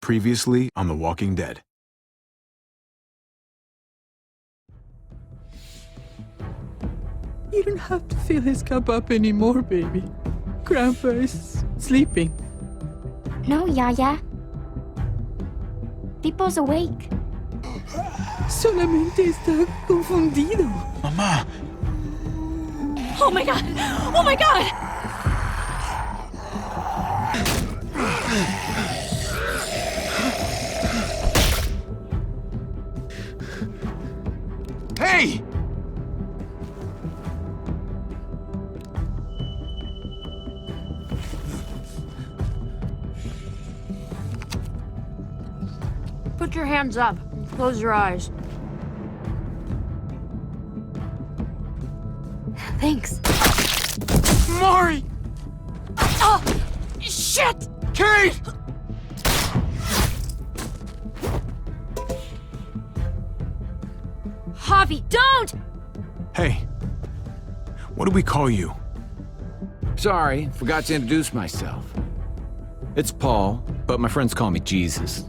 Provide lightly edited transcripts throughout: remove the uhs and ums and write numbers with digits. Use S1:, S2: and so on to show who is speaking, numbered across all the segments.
S1: Previously on The Walking Dead.
S2: You don't have to fill his cup up anymore, baby. Grandpa is sleeping.
S3: No, Yaya. Pipo's awake.
S2: Solamente está confundido.
S1: Mamá!
S4: Oh my god! Oh my god!
S1: Hey!
S4: Put your hands up and close your eyes. Thanks.
S1: Mari!
S4: Oh! Shit!
S1: Kate!
S4: Javi, don't!
S1: Hey. What do we call you?
S5: Sorry, forgot to introduce myself. It's Paul, but my friends call me Jesus.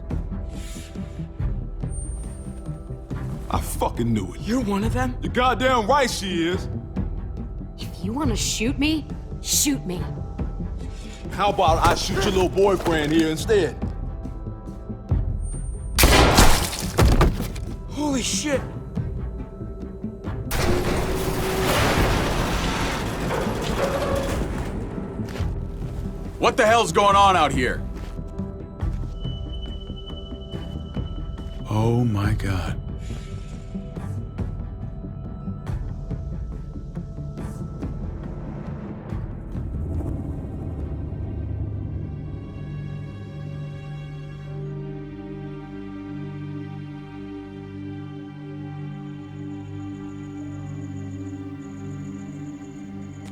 S6: I fucking knew it.
S4: You're one of them?
S6: You're goddamn right she is.
S4: If you want to shoot me, shoot me.
S6: How about I shoot your little boyfriend here instead?
S4: Holy shit!
S7: What the hell's going on out here?
S1: Oh my God.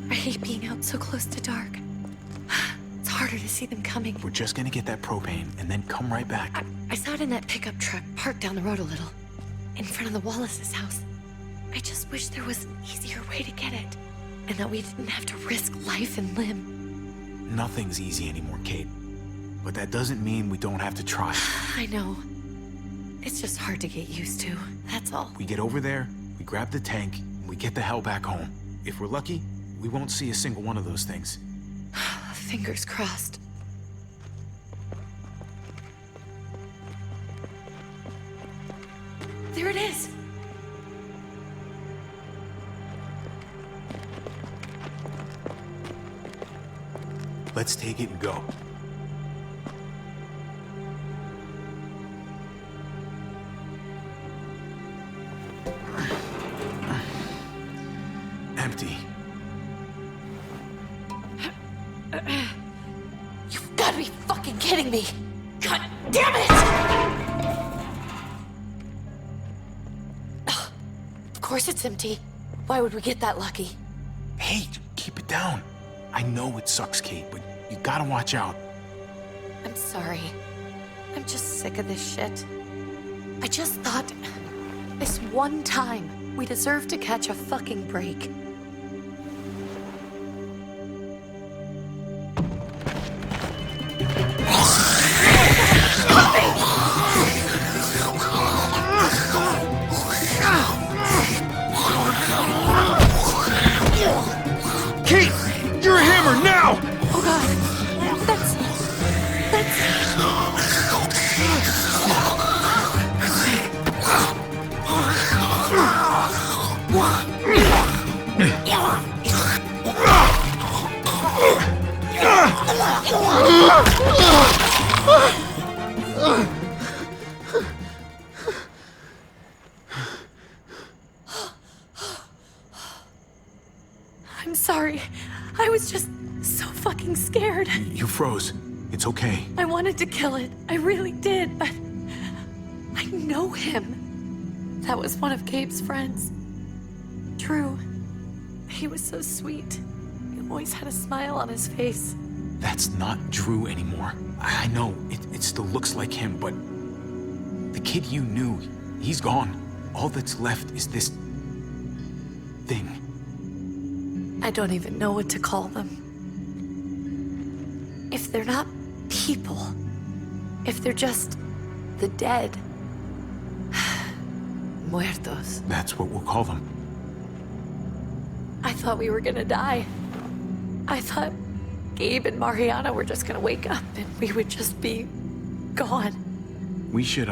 S8: I hate being out so close to dark. It's harder to see them coming.
S1: We're just gonna get that propane and then come right back.
S8: I saw it in that pickup truck parked down the road a little, in front of the Wallace's house. I just wish there was an easier way to get it, and that we didn't have to risk life and limb.
S1: Nothing's easy anymore, Kate. But that doesn't mean we don't have to try.
S8: I know. It's just hard to get used to, that's all.
S1: We get over there, we grab the tank, and we get the hell back home. If we're lucky, we won't see a single one of those things.
S8: Fingers crossed. There it is!
S1: Let's take it and go. Empty.
S8: You've got to be fucking kidding me! God damn it! Ugh. Of course it's empty. Why would we get that lucky?
S1: Hey, keep it down. I know it sucks, Kate, but you gotta watch out.
S8: I'm sorry. I'm just sick of this shit. I just thought, this one time, we deserve to catch a fucking break.
S6: Kate! You're a hammer now!
S8: Oh god, that's... I'm sorry. I was just so fucking scared.
S1: You froze. It's okay.
S8: I wanted to kill it. I really did, but I know him. That was one of Gabe's friends. Drew. He was so sweet. He always had a smile on his face.
S1: That's not Drew anymore. I know, it still looks like him, but the kid you knew, he's gone. All that's left is this thing.
S8: I don't even know what to call them. If they're not people, if they're just the dead. Muertos.
S1: That's what we'll call them.
S8: I thought we were gonna die. I thought Gabe and Mariana were just gonna wake up and we would just be gone.
S1: We should,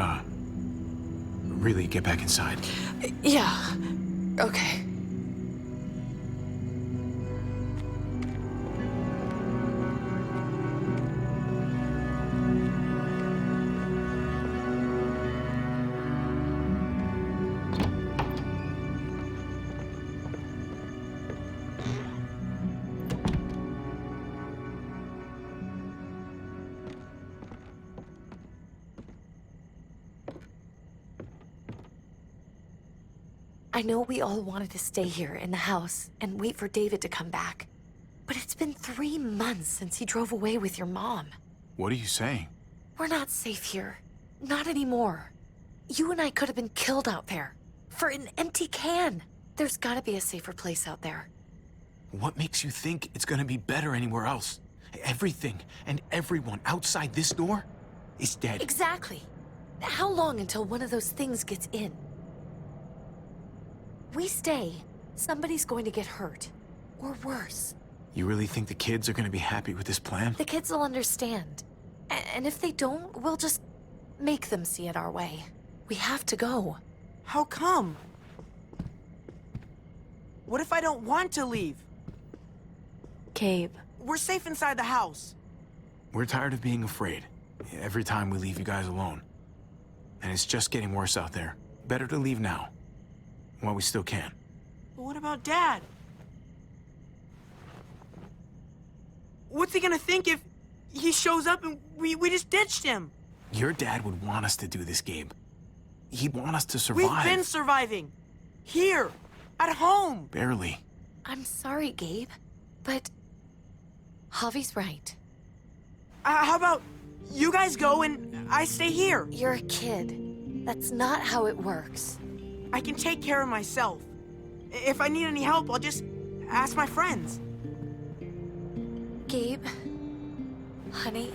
S1: really get back inside.
S8: Yeah. Okay. I know we all wanted to stay here in the house and wait for David to come back. But it's been 3 months since he drove away with your mom.
S1: What are you saying?
S8: We're not safe here. Not anymore. You and I could have been killed out there. For an empty can. There's gotta be a safer place out there.
S1: What makes you think it's gonna be better anywhere else? Everything and everyone outside this door is dead.
S8: Exactly. How long until one of those things gets in? We stay, somebody's going to get hurt. Or worse.
S1: You really think the kids are gonna be happy with this plan?
S8: The kids will understand. And if they don't, we'll just make them see it our way. We have to go.
S9: How come? What if I don't want to leave?
S8: Gabe.
S9: We're safe inside the house.
S1: We're tired of being afraid. Every time we leave you guys alone. And it's just getting worse out there. Better to leave now. While we still can.
S9: But what about Dad? What's he gonna think if he shows up and we just ditched him?
S1: Your dad would want us to do this, Gabe. He'd want us to survive.
S9: We've been surviving. Here. At home.
S1: Barely.
S8: I'm sorry, Gabe. But Javi's right.
S9: How about you guys go and I stay here?
S8: You're a kid. That's not how it works.
S9: I can take care of myself. If I need any help, I'll just ask my friends.
S8: Gabe, honey.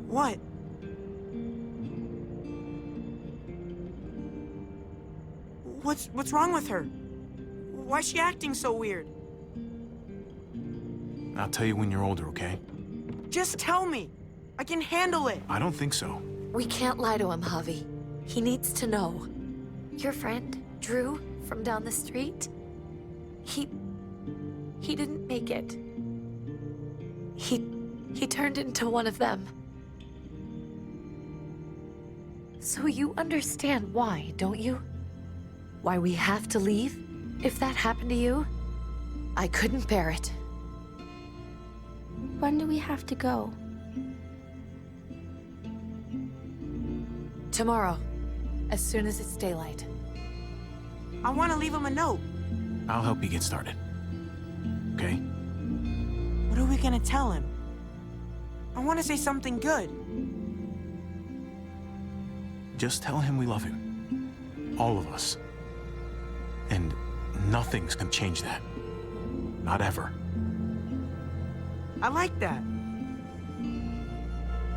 S9: What? What's wrong with her? Why's she acting so weird?
S1: I'll tell you when you're older, okay?
S9: Just tell me. I can handle it.
S1: I don't think so.
S8: We can't lie to him, Javi. He needs to know. Your friend, Drew, from down the street, he didn't make it. He turned into one of them. So you understand why, don't you? Why we have to leave? If that happened to you, I couldn't bear it.
S3: When do we have to go?
S8: Tomorrow, as soon as it's daylight.
S9: I want to leave him a note.
S1: I'll help you get started. Okay?
S9: What are we gonna tell him? I want to say something good.
S1: Just tell him we love him. All of us. And nothing's gonna change that. Not ever.
S9: I like that.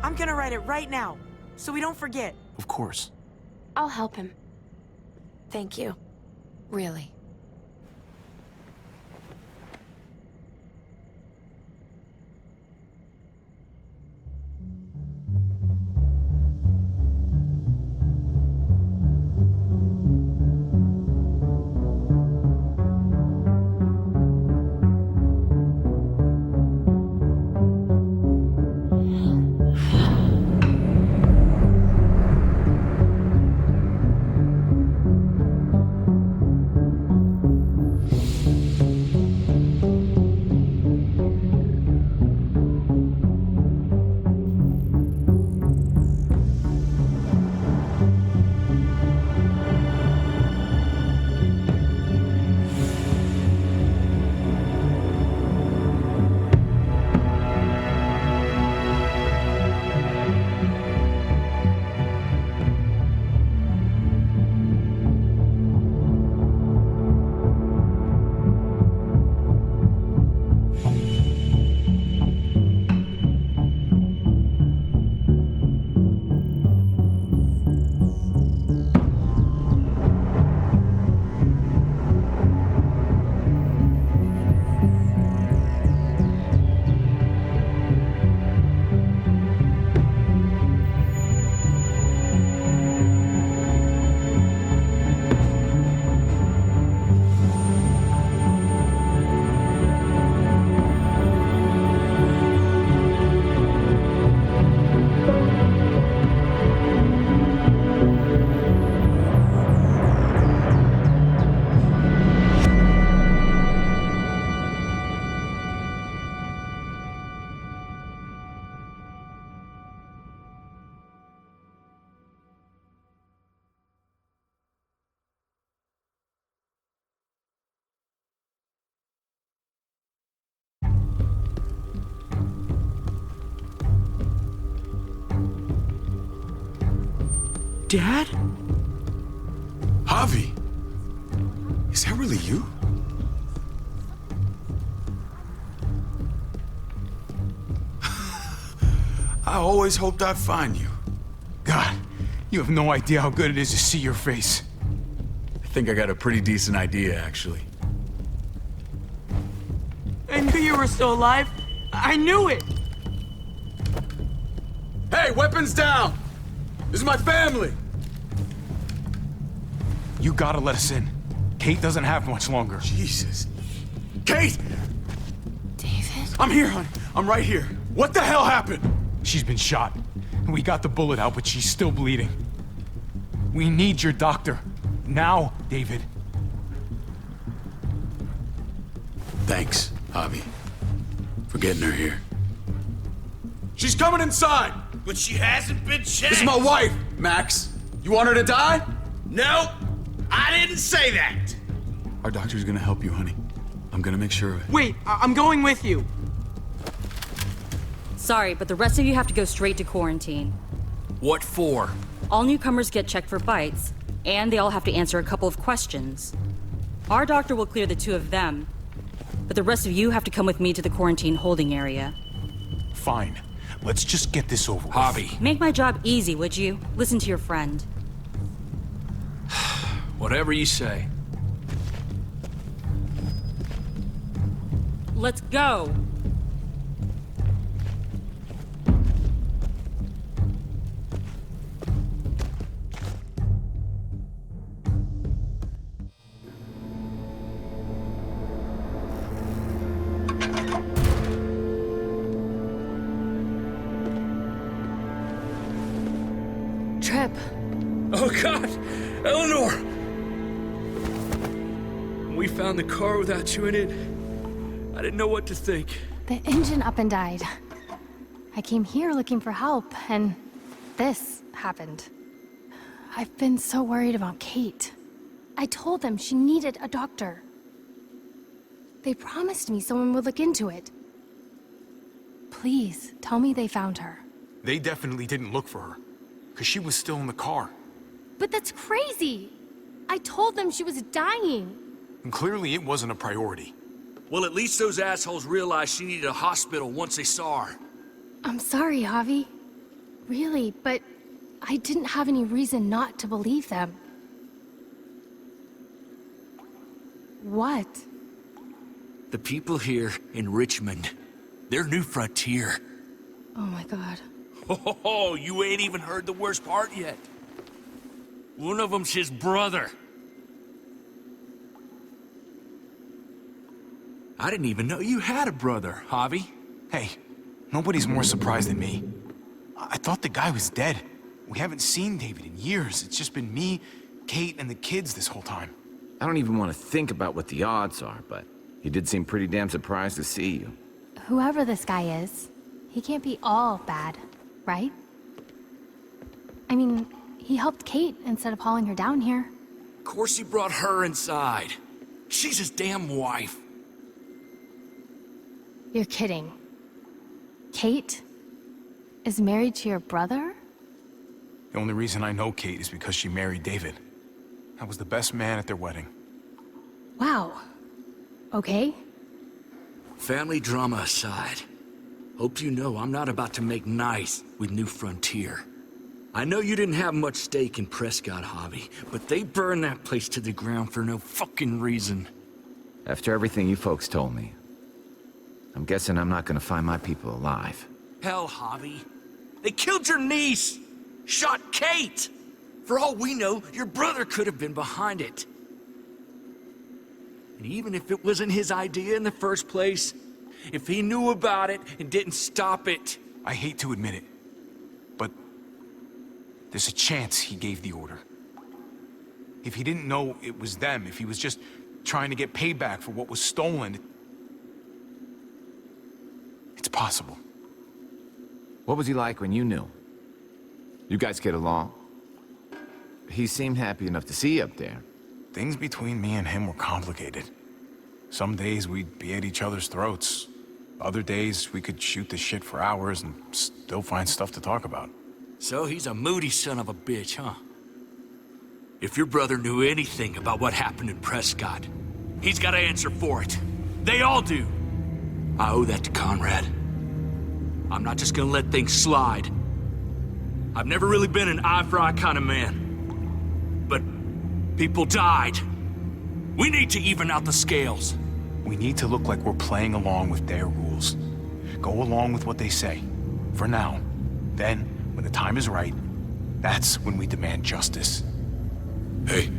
S9: I'm gonna write it right now, so we don't forget.
S1: Of course.
S3: I'll help him.
S8: Thank you. Really.
S9: Dad?
S7: Javi! Is that really you? I always hoped I'd find you.
S1: God, you have no idea how good it is to see your face.
S7: I think I got a pretty decent idea, actually.
S9: I knew you were still alive. I knew it.
S7: Hey, weapons down! This is my family!
S1: You gotta let us in. Kate doesn't have much longer.
S7: Jesus. Kate!
S8: David?
S7: I'm here, hon. I'm right here. What the hell happened?
S1: She's been shot. We got the bullet out, but she's still bleeding. We need your doctor. Now, David.
S7: Thanks, Javi, for getting her here. She's coming inside!
S10: But she hasn't been checked.
S7: This is my wife, Max. You want her to die?
S10: No, I didn't say that.
S7: Our doctor's gonna help you, honey. I'm gonna make sure of it.
S9: Wait, I'm going with you.
S11: Sorry, but the rest of you have to go straight to quarantine.
S10: What for?
S11: All newcomers get checked for bites, and they all have to answer a couple of questions. Our doctor will clear the two of them, but the rest of you have to come with me to the quarantine holding area.
S1: Fine. Let's just get this over with.
S10: Javi.
S11: Make my job easy, would you? Listen to your friend.
S10: Whatever you say.
S11: Let's go!
S8: Trip.
S10: Oh, God! Eleanor! When we found the car without you in it, I didn't know what to think.
S3: The engine up and died. I came here looking for help, and this happened. I've been so worried about Kate. I told them she needed a doctor. They promised me someone would look into it. Please, tell me they found her.
S1: They definitely didn't look for her, because she was still in the car.
S3: But that's crazy! I told them she was dying.
S1: And clearly it wasn't a priority.
S10: Well, at least those assholes realized she needed a hospital once they saw her.
S3: I'm sorry, Javi. Really, but I didn't have any reason not to believe them. What?
S10: The people here in Richmond, their new frontier.
S3: Oh my god.
S10: Oh, you ain't even heard the worst part yet. One of them's his brother. I didn't even know you had a brother, Javi.
S1: Hey, nobody's more surprised than me. I thought the guy was dead. We haven't seen David in years. It's just been me, Kate, and the kids this whole time.
S5: I don't even want to think about what the odds are, but he did seem pretty damn surprised to see you.
S3: Whoever this guy is, he can't be all bad, right? I mean, he helped Kate instead of hauling her down here.
S10: Of course he brought her inside. She's his damn wife.
S3: You're kidding. Kate is married to your brother?
S1: The only reason I know Kate is because she married David. I was the best man at their wedding.
S3: Wow. Okay.
S10: Family drama aside, hope you know I'm not about to make nice with New Frontier. I know you didn't have much stake in Prescott, Javi, but they burned that place to the ground for no fucking reason.
S5: After everything you folks told me, I'm guessing I'm not gonna find my people alive.
S10: Hell, Javi. They killed your niece! Shot Kate! For all we know, your brother could have been behind it. And even if it wasn't his idea in the first place, if he knew about it and didn't stop it...
S1: I hate to admit it, but there's a chance he gave the order. If he didn't know it was them, if he was just trying to get payback for what was stolen, it's possible.
S5: What was he like when you knew? You guys get along? He seemed happy enough to see you up there.
S1: Things between me and him were complicated. Some days we'd be at each other's throats. Other days we could shoot the shit for hours and still find stuff to talk about.
S10: So he's a moody son of a bitch, huh? If your brother knew anything about what happened in Prescott, he's got to answer for it. They all do. I owe that to Conrad. I'm not just gonna let things slide. I've never really been an eye-for-eye kind of man. But people died. We need to even out the scales.
S1: We need to look like we're playing along with their rules. Go along with what they say. For now. Then, when the time is right, that's when we demand justice.
S7: Hey.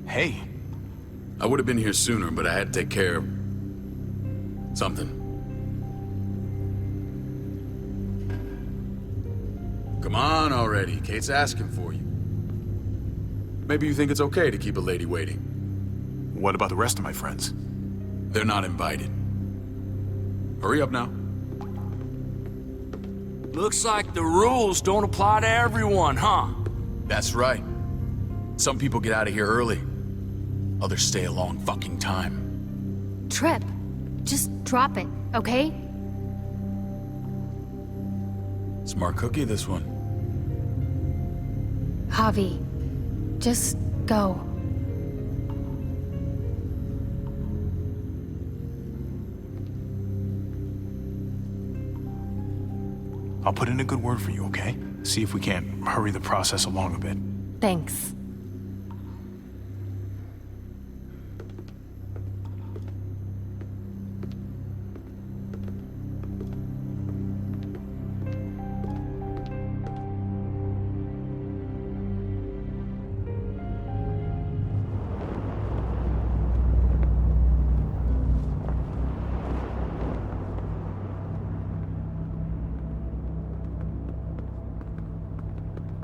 S1: Hey.
S7: I would have been here sooner, but I had to take care of something. Come on already. Kate's asking for you. Maybe you think it's okay to keep a lady waiting.
S1: What about the rest of my friends?
S7: They're not invited. Hurry up now.
S10: Looks like the rules don't apply to everyone, huh?
S7: That's right. Some people get out of here early. Others stay a long fucking time.
S3: Trip, just drop it, okay?
S7: Smart cookie, this one.
S3: Javi, just go.
S1: I'll put in a good word for you, okay? See if we can't hurry the process along a bit.
S3: Thanks.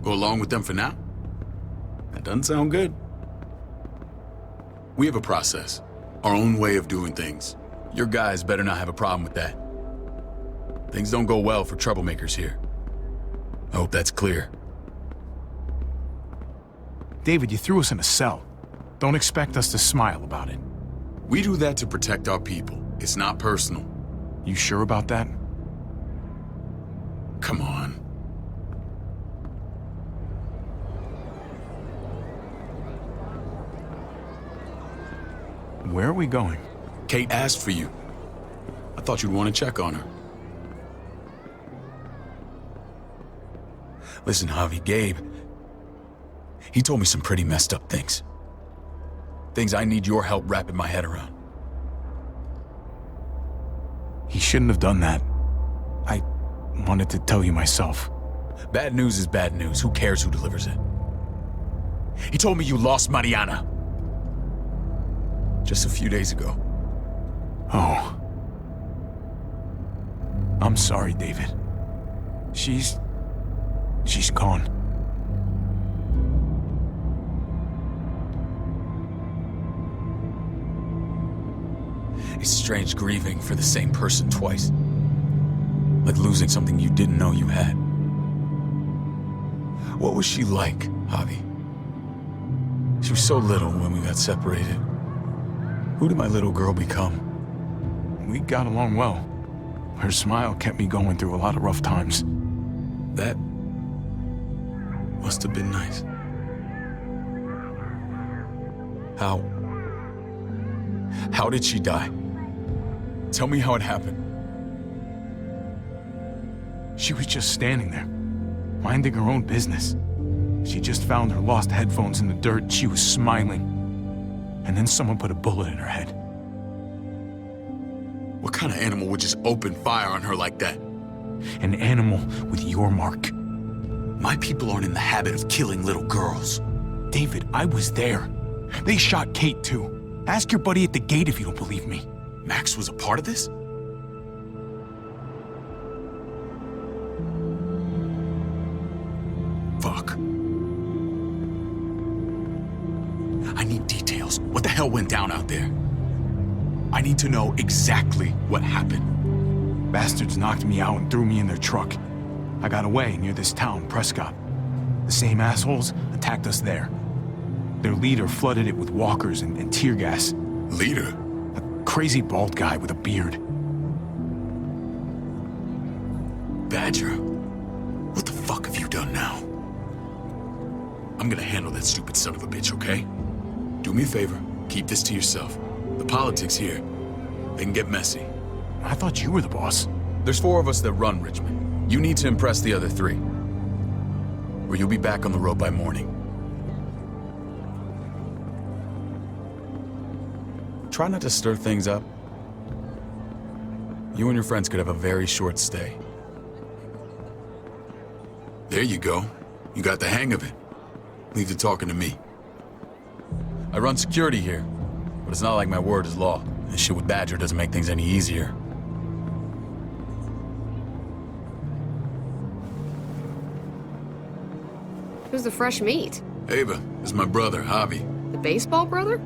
S7: Go along with them for now? That doesn't sound good. We have a process, our own way of doing things. Your guys better not have a problem with that. Things don't go well for troublemakers here. I hope that's clear.
S1: David, you threw us in a cell. Don't expect us to smile about it.
S7: We do that to protect our people. It's not personal.
S1: You sure about that?
S7: Come on.
S1: Where are we going?
S7: Kate asked for you. I thought you'd want to check on her. Listen, Javi, Gabe, he told me some pretty messed up things. Things I need your help wrapping my head around.
S1: He shouldn't have done that. I wanted to tell you myself.
S7: Bad news is bad news. Who cares who delivers it? He told me you lost Mariana. Just a few days ago.
S1: Oh. I'm sorry, David. She's gone.
S7: It's strange grieving for the same person twice. Like losing something you didn't know you had. What was she like, Javi? She was so little when we got separated. Who did my little girl become?
S1: We got along well. Her smile kept me going through a lot of rough times.
S7: That must have been nice. How did she die? Tell me how it happened.
S1: She was just standing there, minding her own business. She just found her lost headphones in the dirt. She was smiling. And then someone put a bullet in her head.
S7: What kind of animal would just open fire on her like that?
S1: An animal with your mark.
S7: My people aren't in the habit of killing little girls.
S1: David, I was there. They shot Kate too. Ask your buddy at the gate if you don't believe me.
S7: Max was a part of this? Fuck. I need details. What the hell went down out there? I need to know exactly what happened.
S1: Bastards knocked me out and threw me in their truck. I got away near this town, Prescott. The same assholes attacked us there. Their leader flooded it with walkers and tear gas.
S7: Leader?
S1: A crazy bald guy with a beard.
S7: Badger, what the fuck have you done now? I'm gonna handle that stupid son of a bitch, okay? Do me a favor, keep this to yourself. The politics here, they can get messy.
S1: I thought you were the boss.
S7: There's 4 of us that run Richmond. You need to impress the other 3. Or you'll be back on the road by morning. Try not to stir things up. You and your friends could have a very short stay. There you go. You got the hang of it. Leave the talking to me. I run security here, but it's not like my word is law. This shit with Badger doesn't make things any easier.
S4: Who's the fresh meat?
S7: Ava, this is my brother, Javi.
S4: The baseball brother?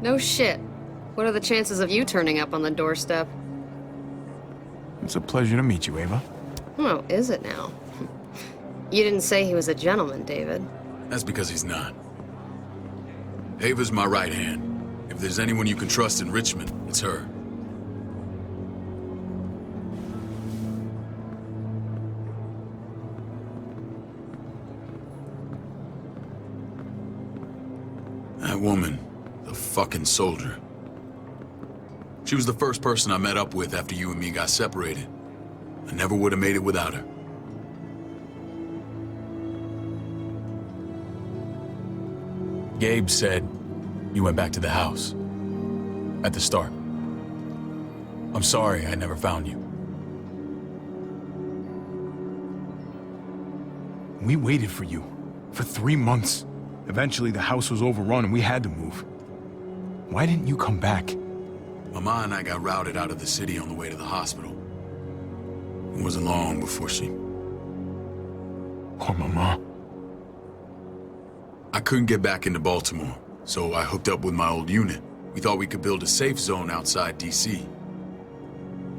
S4: No shit. What are the chances of you turning up on the doorstep?
S1: It's a pleasure to meet you, Ava.
S4: Oh, is it now? You didn't say he was a gentleman, David.
S7: That's because he's not. Ava's my right hand. If there's anyone you can trust in Richmond, it's her. That woman, the fucking soldier. She was the first person I met up with after you and me got separated. I never would have made it without her. Gabe said you went back to the house. At the start. I'm sorry I never found you.
S1: We waited for you. For 3 months. Eventually the house was overrun and we had to move. Why didn't you come back?
S7: Mama and I got routed out of the city on the way to the hospital. It wasn't long before she...
S1: Poor Mama.
S7: I couldn't get back into Baltimore, so I hooked up with my old unit. We thought we could build a safe zone outside D.C.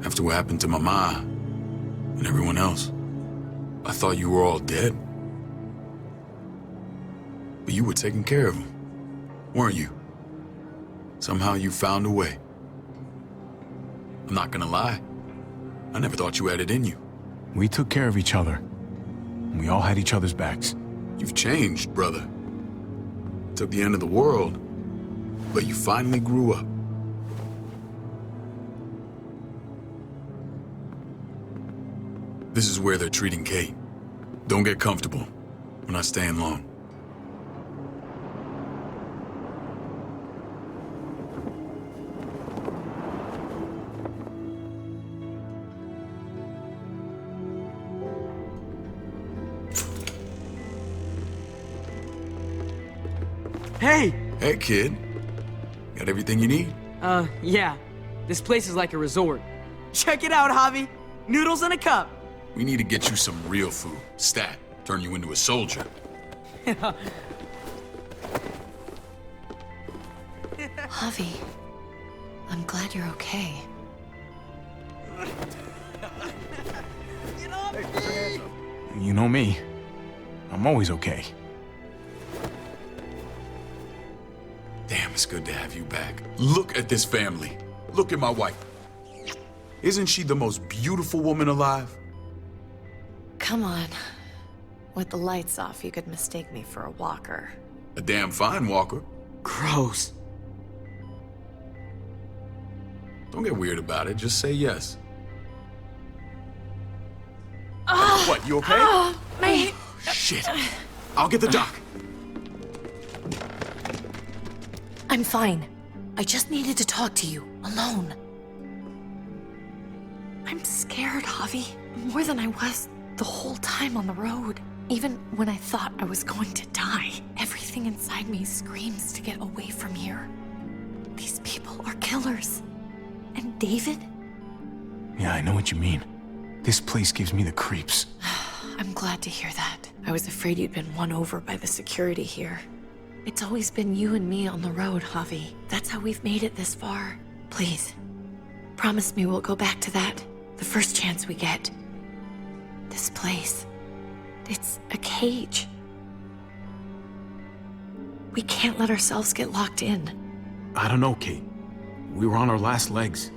S7: After what happened to Mama and everyone else, I thought you were all dead. But you were taking care of them, weren't you? Somehow you found a way. I'm not gonna lie. I never thought you had it in you.
S1: We took care of each other. We all had each other's backs.
S7: You've changed, brother. Took the end of the world, but you finally grew up. This is where they're treating Kate. Don't get comfortable. We're not staying long.
S9: Hey!
S7: Hey, kid. Got everything you need?
S9: Yeah. This place is like a resort. Check it out, Javi. Noodles in a cup.
S7: We need to get you some real food. Stat. Turn you into a soldier.
S8: Javi, I'm glad you're okay.
S1: You know me. I'm always okay.
S7: Damn, it's good to have you back. Look at this family. Look at my wife. Isn't she the most beautiful woman alive?
S8: Come on. With the lights off, you could mistake me for a walker.
S7: A damn fine walker.
S9: Gross.
S7: Don't get weird about it. Just say yes. What, you okay?
S8: My...
S7: Shit. I'll get the doc.
S8: I'm fine. I just needed to talk to you, alone. I'm scared, Javi. More than I was the whole time on the road. Even when I thought I was going to die, everything inside me screams to get away from here. These people are killers. And David?
S1: Yeah, I know what you mean. This place gives me the creeps.
S8: I'm glad to hear that. I was afraid you'd been won over by the security here. It's always been you and me on the road, Javi. That's how we've made it this far. Please, promise me we'll go back to that the first chance we get. This place, it's a cage. We can't let ourselves get locked in.
S1: I don't know, Kate. We were on our last legs.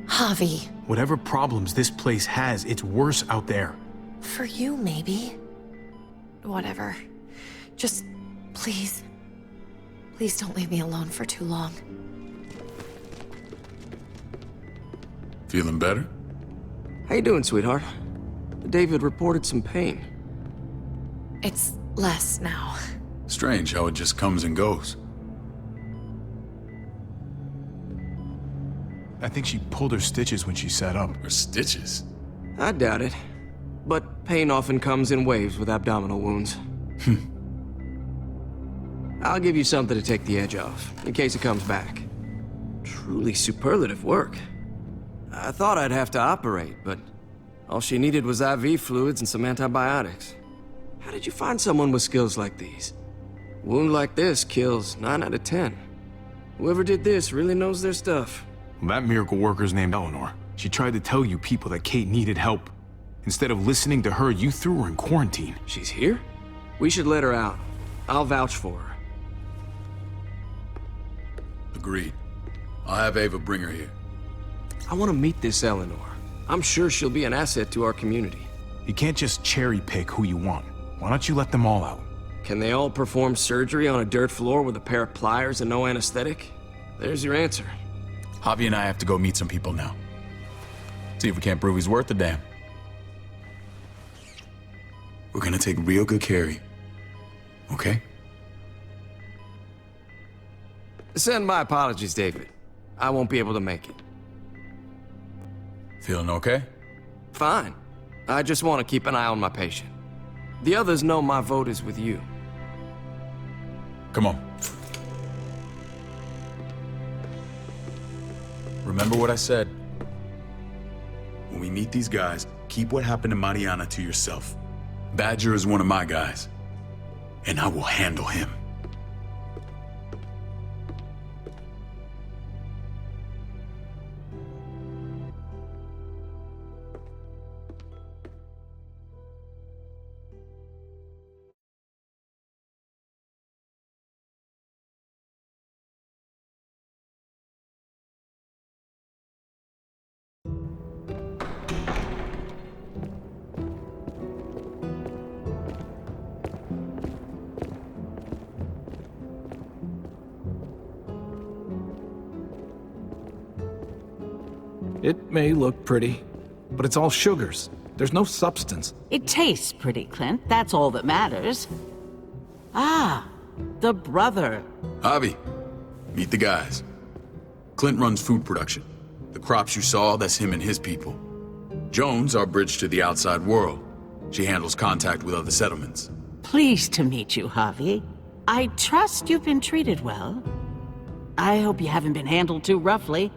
S8: Javi.
S1: Whatever problems this place has, it's worse out there.
S8: For you, maybe. Whatever. Just, please. Please don't leave me alone for too long.
S7: Feeling better?
S12: How you doing, sweetheart? David reported some pain.
S8: It's less now.
S7: Strange how it just comes and goes.
S1: I think she pulled her stitches when she sat up.
S7: Her stitches?
S12: I doubt it. But pain often comes in waves with abdominal wounds. I'll give you something to take the edge off, in case it comes back. Truly superlative work. I thought I'd have to operate, but all she needed was IV fluids and some antibiotics. How did you find someone with skills like these? A wound like this kills 9 out of 10. Whoever did this really knows their stuff.
S1: Well, that miracle worker's named Eleanor. She tried to tell you people that Kate needed help. Instead of listening to her, you threw her in quarantine.
S12: She's here? We should let her out. I'll vouch for her.
S7: Agreed. I'll have Ava bring her here.
S12: I want to meet this Eleanor. I'm sure she'll be an asset to our community.
S1: You can't just cherry pick who you want. Why don't you let them all out?
S12: Can they all perform surgery on a dirt floor with a pair of pliers and no anesthetic? There's your answer.
S7: Javi and I have to go meet some people now. See if we can't prove he's worth a damn. We're gonna take real good care of you. Okay?
S12: Send my apologies, David. I won't be able to make it.
S7: Feeling okay?
S12: Fine. I just want to keep an eye on my patient. The others know my vote is with you.
S7: Come on. Remember what I said. When we meet these guys, keep what happened to Mariana to yourself. Badger is one of my guys, and I will handle him.
S13: It may look pretty, but it's all sugars. There's no substance.
S14: It tastes pretty, Clint. That's all that matters. Ah, the brother.
S7: Javi, meet the guys. Clint runs food production. The crops you saw, that's him and his people. Jones, our bridge to the outside world. She handles contact with other settlements.
S14: Pleased to meet you, Javi. I trust you've been treated well. I hope you haven't been handled too roughly.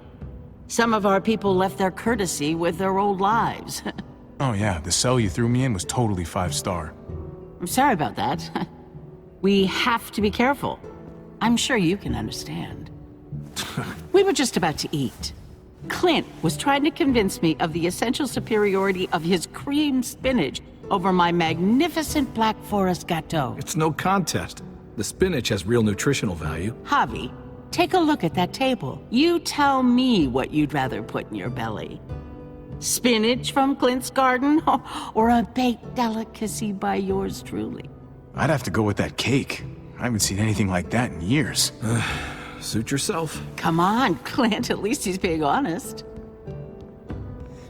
S14: Some of our people left their courtesy with their old lives.
S1: Oh yeah, the cell you threw me in was totally 5-star.
S14: I'm sorry about that. We have to be careful. I'm sure you can understand. We were just about to eat. Clint was trying to convince me of the essential superiority of his cream spinach over my magnificent Black Forest gâteau.
S13: It's no contest. The spinach has real nutritional value.
S14: Javi, take a look at that table. You tell me what you'd rather put in your belly. Spinach from Clint's garden, or a baked delicacy by yours truly?
S1: I'd have to go with that cake. I haven't seen anything like that in years.
S13: Suit yourself.
S14: Come on, Clint, at least he's being honest.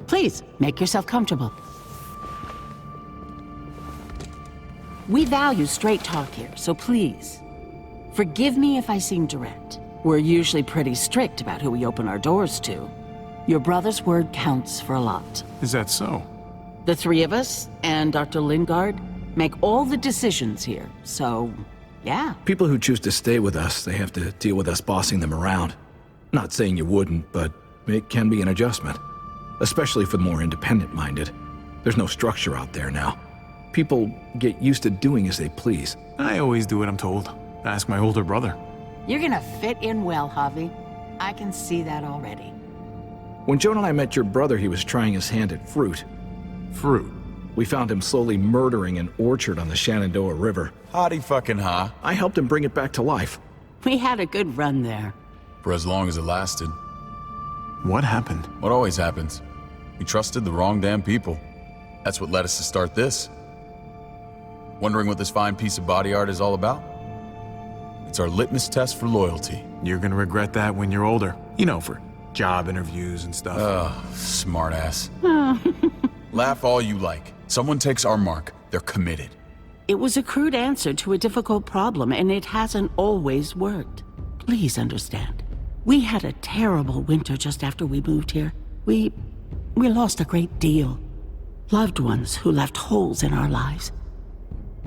S14: Please, make yourself comfortable. We value straight talk here, so please, forgive me if I seem direct. We're usually pretty strict about who we open our doors to. Your brother's word counts for a lot.
S1: Is that so?
S14: The three of us and Dr. Lingard make all the decisions here, so yeah.
S13: People who choose to stay with us, they have to deal with us bossing them around. Not saying you wouldn't, but it can be an adjustment. Especially for the more independent-minded. There's no structure out there now. People get used to doing as they please.
S1: I always do what I'm told. Ask my older brother.
S14: You're gonna fit in well, Javi. I can see that already.
S13: When Joan and I met your brother, he was trying his hand at fruit.
S1: Fruit?
S13: We found him slowly murdering an orchard on the Shenandoah River.
S7: Howdy fucking ha.
S13: I helped him bring it back to life.
S14: We had a good run there.
S7: For as long as it lasted.
S1: What happened?
S7: What always happens. We trusted the wrong damn people. That's what led us to start this. Wondering what this fine piece of body art is all about? It's our litmus test for loyalty.
S1: You're gonna regret that when you're older. You know, for job interviews and stuff.
S7: Smartass. Laugh all you like. Someone takes our mark, they're committed.
S14: It was a crude answer to a difficult problem, and it hasn't always worked. Please understand. We had a terrible winter just after we moved here. We lost a great deal. Loved ones who left holes in our lives.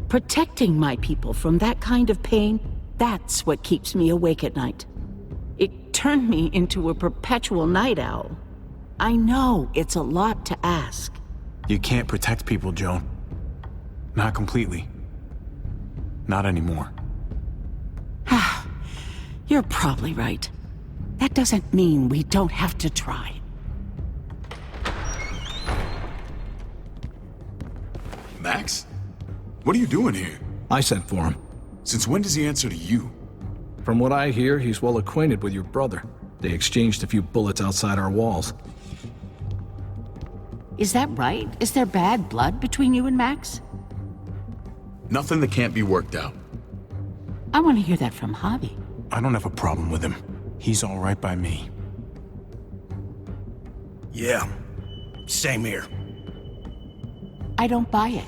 S14: Protecting my people from that kind of pain, that's what keeps me awake at night. It turned me into a perpetual night owl. I know it's a lot to ask.
S1: You can't protect people, Joan. Not completely. Not anymore.
S14: You're probably right. That doesn't mean we don't have to try.
S7: Max? What are you doing here?
S13: I sent for him.
S7: Since when does he answer to you?
S13: From what I hear, he's well acquainted with your brother. They exchanged a few bullets outside our walls.
S14: Is that right? Is there bad blood between you and Max?
S7: Nothing that can't be worked out.
S14: I want to hear that from Javi.
S1: I don't have a problem with him. He's all right by me.
S15: Yeah, same here.
S14: I don't buy it.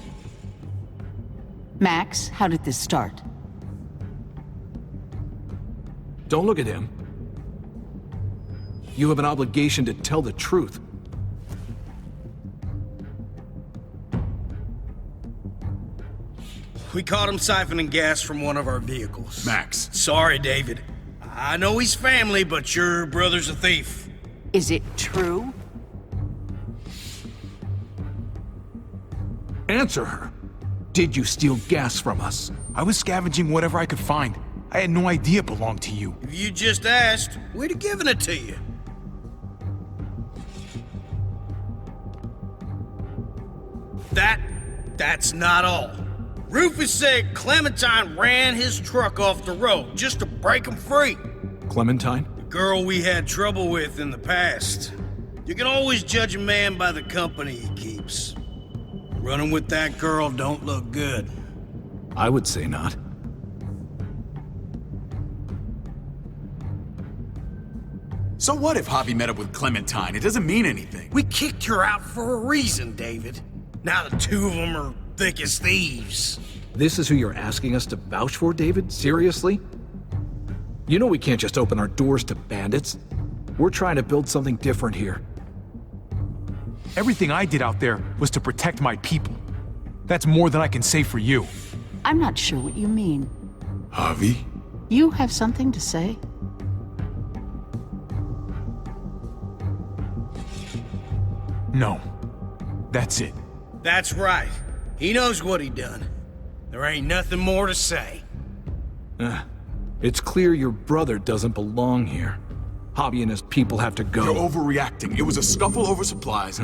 S14: Max, how did this start?
S13: Don't look at him. You have an obligation to tell the truth.
S15: We caught him siphoning gas from one of our vehicles.
S7: Max.
S15: Sorry, David. I know he's family, but your brother's a thief.
S14: Is it true?
S13: Answer her. Did you steal gas from us?
S1: I was scavenging whatever I could find. I had no idea it belonged to you.
S15: If you just asked, we'd have given it to you. That's not all. Rufus said Clementine ran his truck off the road just to break him free.
S13: Clementine?
S15: The girl we had trouble with in the past. You can always judge a man by the company he keeps. Running with that girl don't look good.
S13: I would say not.
S7: So what if Javi met up with Clementine? It doesn't mean anything.
S15: We kicked her out for a reason, David. Now the two of them are thick as thieves.
S13: This is who you're asking us to vouch for, David? Seriously? You know we can't just open our doors to bandits. We're trying to build something different here.
S1: Everything I did out there was to protect my people. That's more than I can say for you.
S14: I'm not sure what you mean.
S7: Javi?
S14: You have something to say?
S1: No. That's it.
S15: That's right. He knows what he done. There ain't nothing more to say.
S13: It's clear your brother doesn't belong here. Javi and his people have to go.
S7: You're overreacting. It was a scuffle over supplies.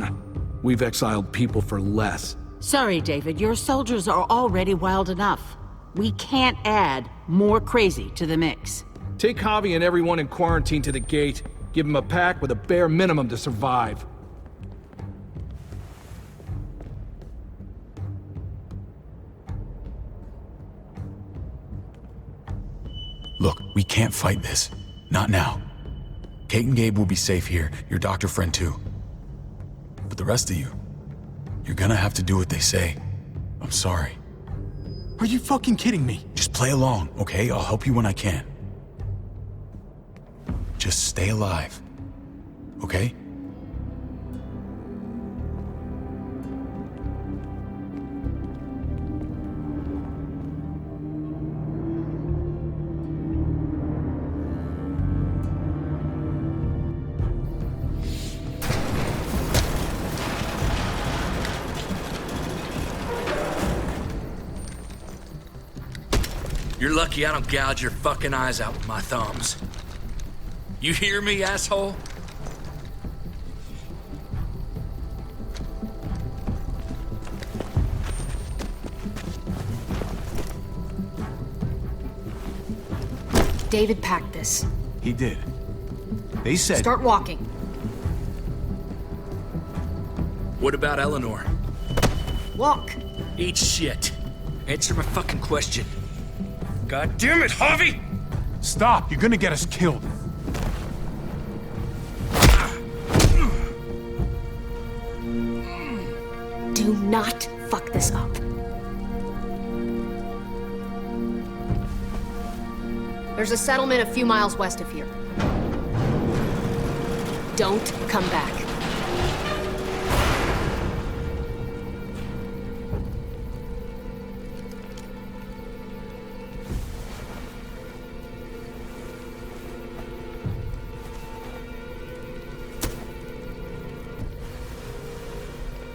S13: We've exiled people for less.
S14: Sorry, David. Your soldiers are already wild enough. We can't add more crazy to the mix.
S13: Take Javi and everyone in quarantine to the gate. Give them a pack with a bare minimum to survive.
S7: Look, we can't fight this. Not now. Kate and Gabe will be safe here, your doctor friend too. But the rest of you, you're gonna have to do what they say. I'm sorry.
S1: Are you fucking kidding me?
S7: Just play along, okay? I'll help you when I can. Just stay alive, okay?
S10: You're lucky I don't gouge your fucking eyes out with my thumbs. You hear me, asshole?
S3: David packed this.
S1: He did. They said...
S3: Start walking.
S10: What about Eleanor?
S3: Walk.
S10: Eat shit. Answer my fucking question. God damn it, Javi!
S1: Stop! You're gonna get us killed.
S4: Do not fuck this up. There's a settlement a few miles west of here. Don't come back.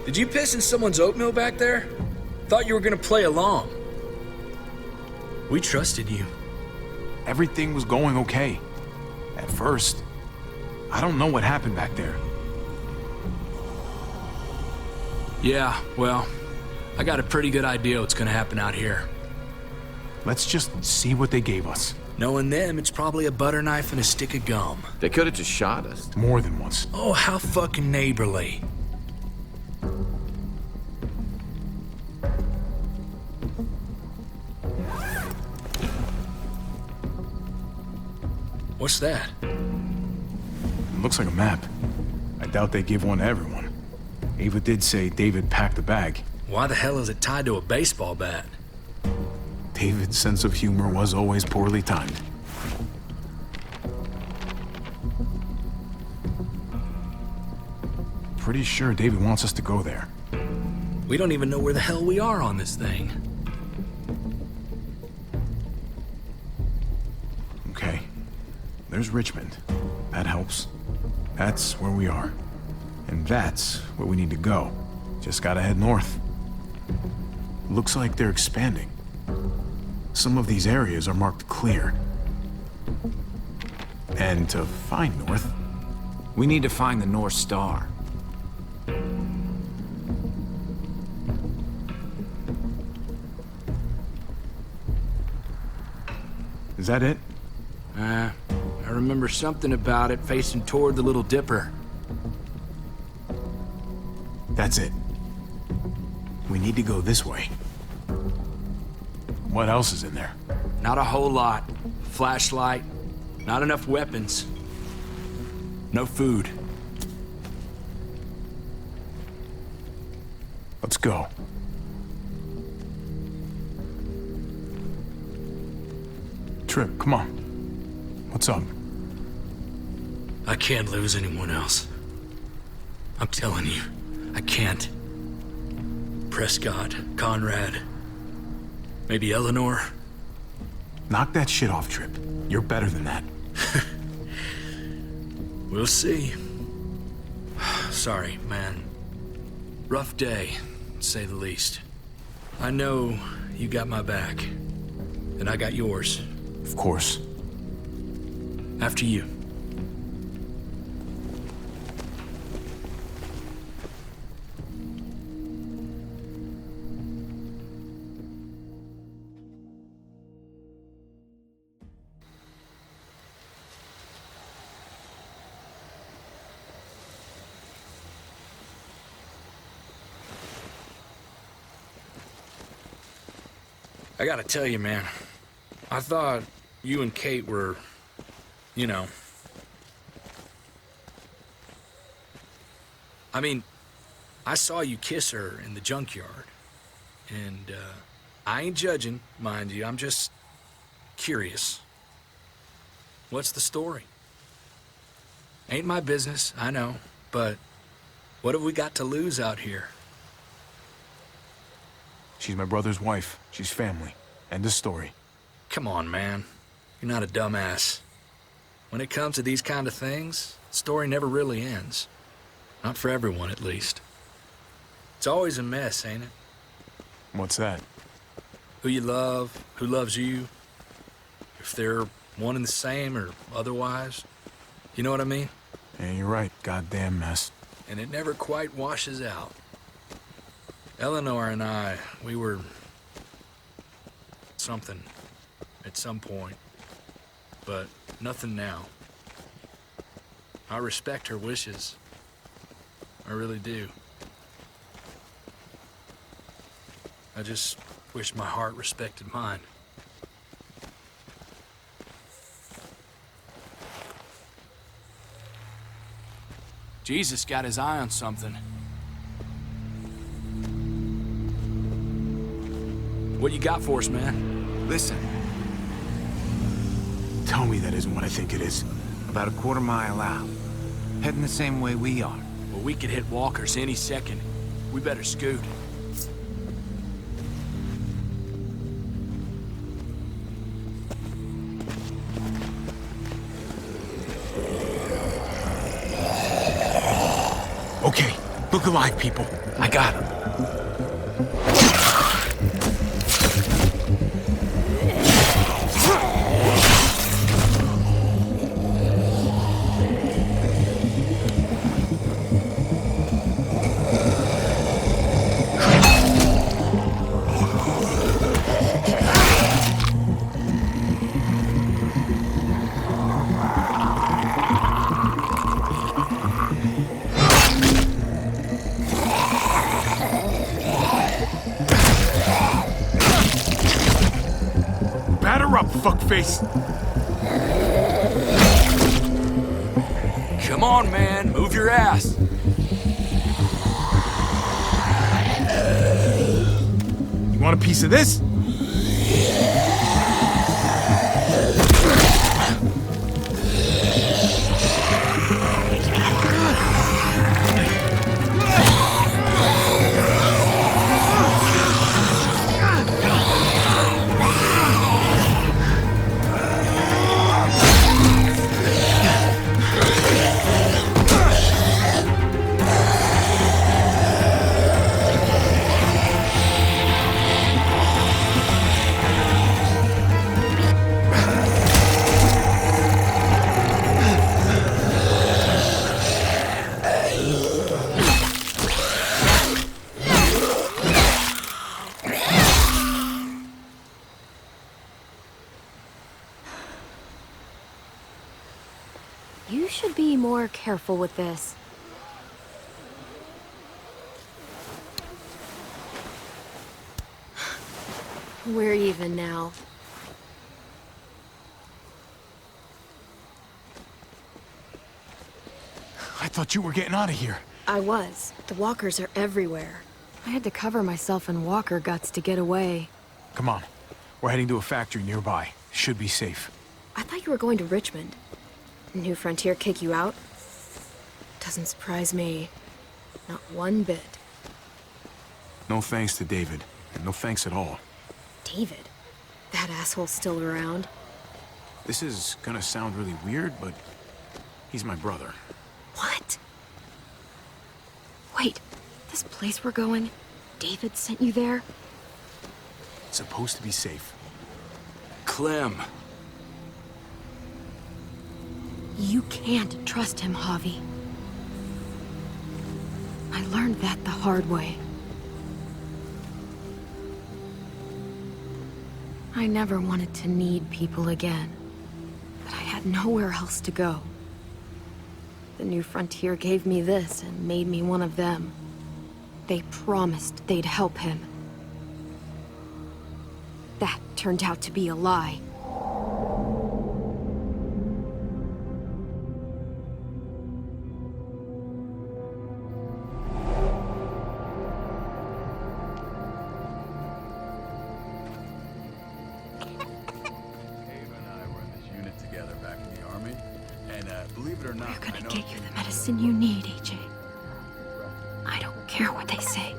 S10: Did you piss in someone's oatmeal back there? Thought you were gonna play along. We trusted you.
S1: Everything was going okay. At first. I don't know what happened back there.
S10: Yeah, well, I got a pretty good idea what's gonna happen out here.
S1: Let's just see what they gave us.
S10: Knowing them, it's probably a butter knife and a stick of gum.
S5: They could have just shot us.
S1: More than once.
S10: Oh, how fucking neighborly. What's that?
S1: It looks like a map. I doubt they give one to everyone. Ava did say David packed the bag.
S10: Why the hell is it tied to a baseball bat?
S1: David's sense of humor was always poorly timed. Pretty sure David wants us to go there.
S10: We don't even know where the hell we are on this thing.
S1: Okay. There's Richmond. That helps. That's where we are. And that's where we need to go. Just gotta head north. Looks like they're expanding. Some of these areas are marked clear. And to find north...
S5: We need to find the North Star.
S1: Is that it?
S10: I remember something about it facing toward the Little Dipper.
S1: That's it. We need to go this way. What else is in there?
S10: Not a whole lot. Flashlight, not enough weapons. No food.
S1: Let's go. Trip, come on. What's up?
S10: I can't lose anyone else. I'm telling you, I can't. Prescott, Conrad, maybe Eleanor.
S1: Knock that shit off, Trip. You're better than that.
S10: We'll see. Sorry, man. Rough day, to say the least. I know you got my back, and I got yours.
S1: Of course.
S10: After you. I gotta tell you, man, I thought you and Kate were, you know... I mean, I saw you kiss her in the junkyard. And, I ain't judging, mind you, I'm just curious. What's the story? Ain't my business, I know, but what have we got to lose out here?
S1: She's my brother's wife. She's family. End of story.
S10: Come on, man. You're not a dumbass. When it comes to these kind of things, the story never really ends. Not for everyone, at least. It's always a mess, ain't it?
S1: What's that?
S10: Who you love, who loves you, if they're one and the same or otherwise. You know what I mean?
S1: Yeah, you're right. Goddamn mess.
S10: And it never quite washes out. Eleanor and I, we were... something at some point. But nothing now. I respect her wishes. I really do. I just Wish my heart respected mine. Jesus got his eye on something. What you got for us, man?
S5: Listen.
S1: Tell me that isn't what I think it is.
S5: About a quarter mile out. Heading the same way we are.
S10: Well, we could hit walkers any second. We better scoot.
S1: Okay, look alive, people. I got him. Fuckface.
S10: Come on, man. Move your ass.
S1: You want a piece of this?
S4: You should be more careful with this. We're even now.
S1: I thought you were getting out of here.
S4: I was. The walkers are everywhere. I had to cover myself in walker guts to get away.
S1: Come on. We're heading to a factory nearby. Should be safe.
S4: I thought you were going to Richmond. New Frontier kick you out? Doesn't surprise me. Not one bit.
S1: No thanks to David. And no thanks at all.
S4: David? That asshole's still around?
S1: This is gonna sound really weird, but he's my brother.
S4: What? Wait, this place we're going, David sent you there?
S1: It's supposed to be safe.
S10: Clem.
S4: You can't trust him, Javi. I learned that the hard way. I never wanted to need people again, but I had nowhere else to go. The New Frontier gave me this and made me one of them. They promised they'd help him. That turned out to be a lie. We're gonna get you the medicine you need, AJ. I don't care what they say.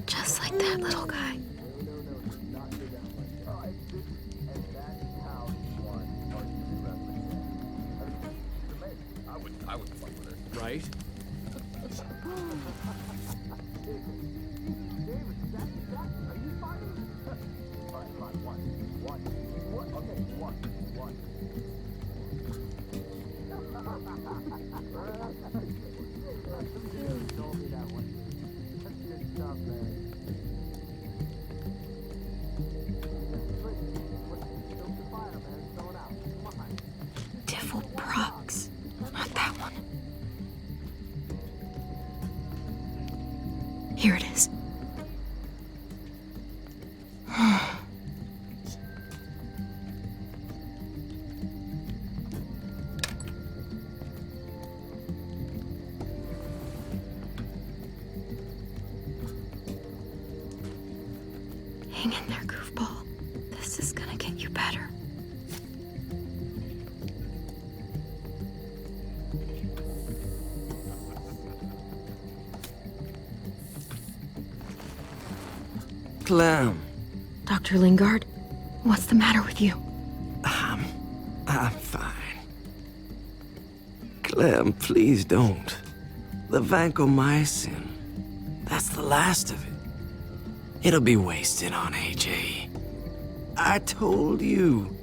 S4: Just like that little guy. Here it is. Hang in there, goofball. This is gonna get you better.
S12: Clem.
S4: Dr. Lingard, what's the matter with you?
S12: I'm fine. Clem, please don't. The vancomycin, that's the last of it. It'll be wasted on AJ. I told you.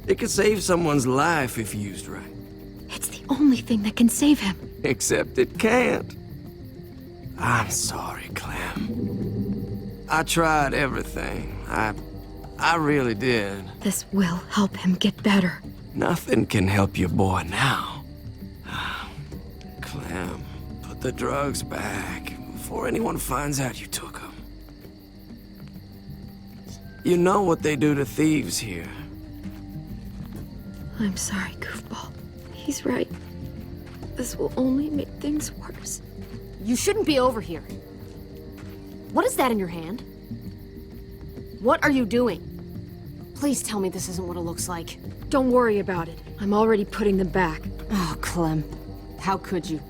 S12: It could save someone's life if used right.
S4: It's the only thing that can save him.
S12: Except it can't. I'm sorry, Clem. I tried everything. I really did.
S4: This will help him get better.
S12: Nothing can help your boy now. Clem, put the drugs back before anyone finds out you took them. You know what they do to thieves here.
S4: I'm sorry, goofball. He's right. This will only make things worse.
S16: You shouldn't be over here. What is that in your hand? What are you doing? Please tell me this isn't what it looks like.
S4: Don't worry about it. I'm already putting them back.
S16: Oh, Clem. How could you?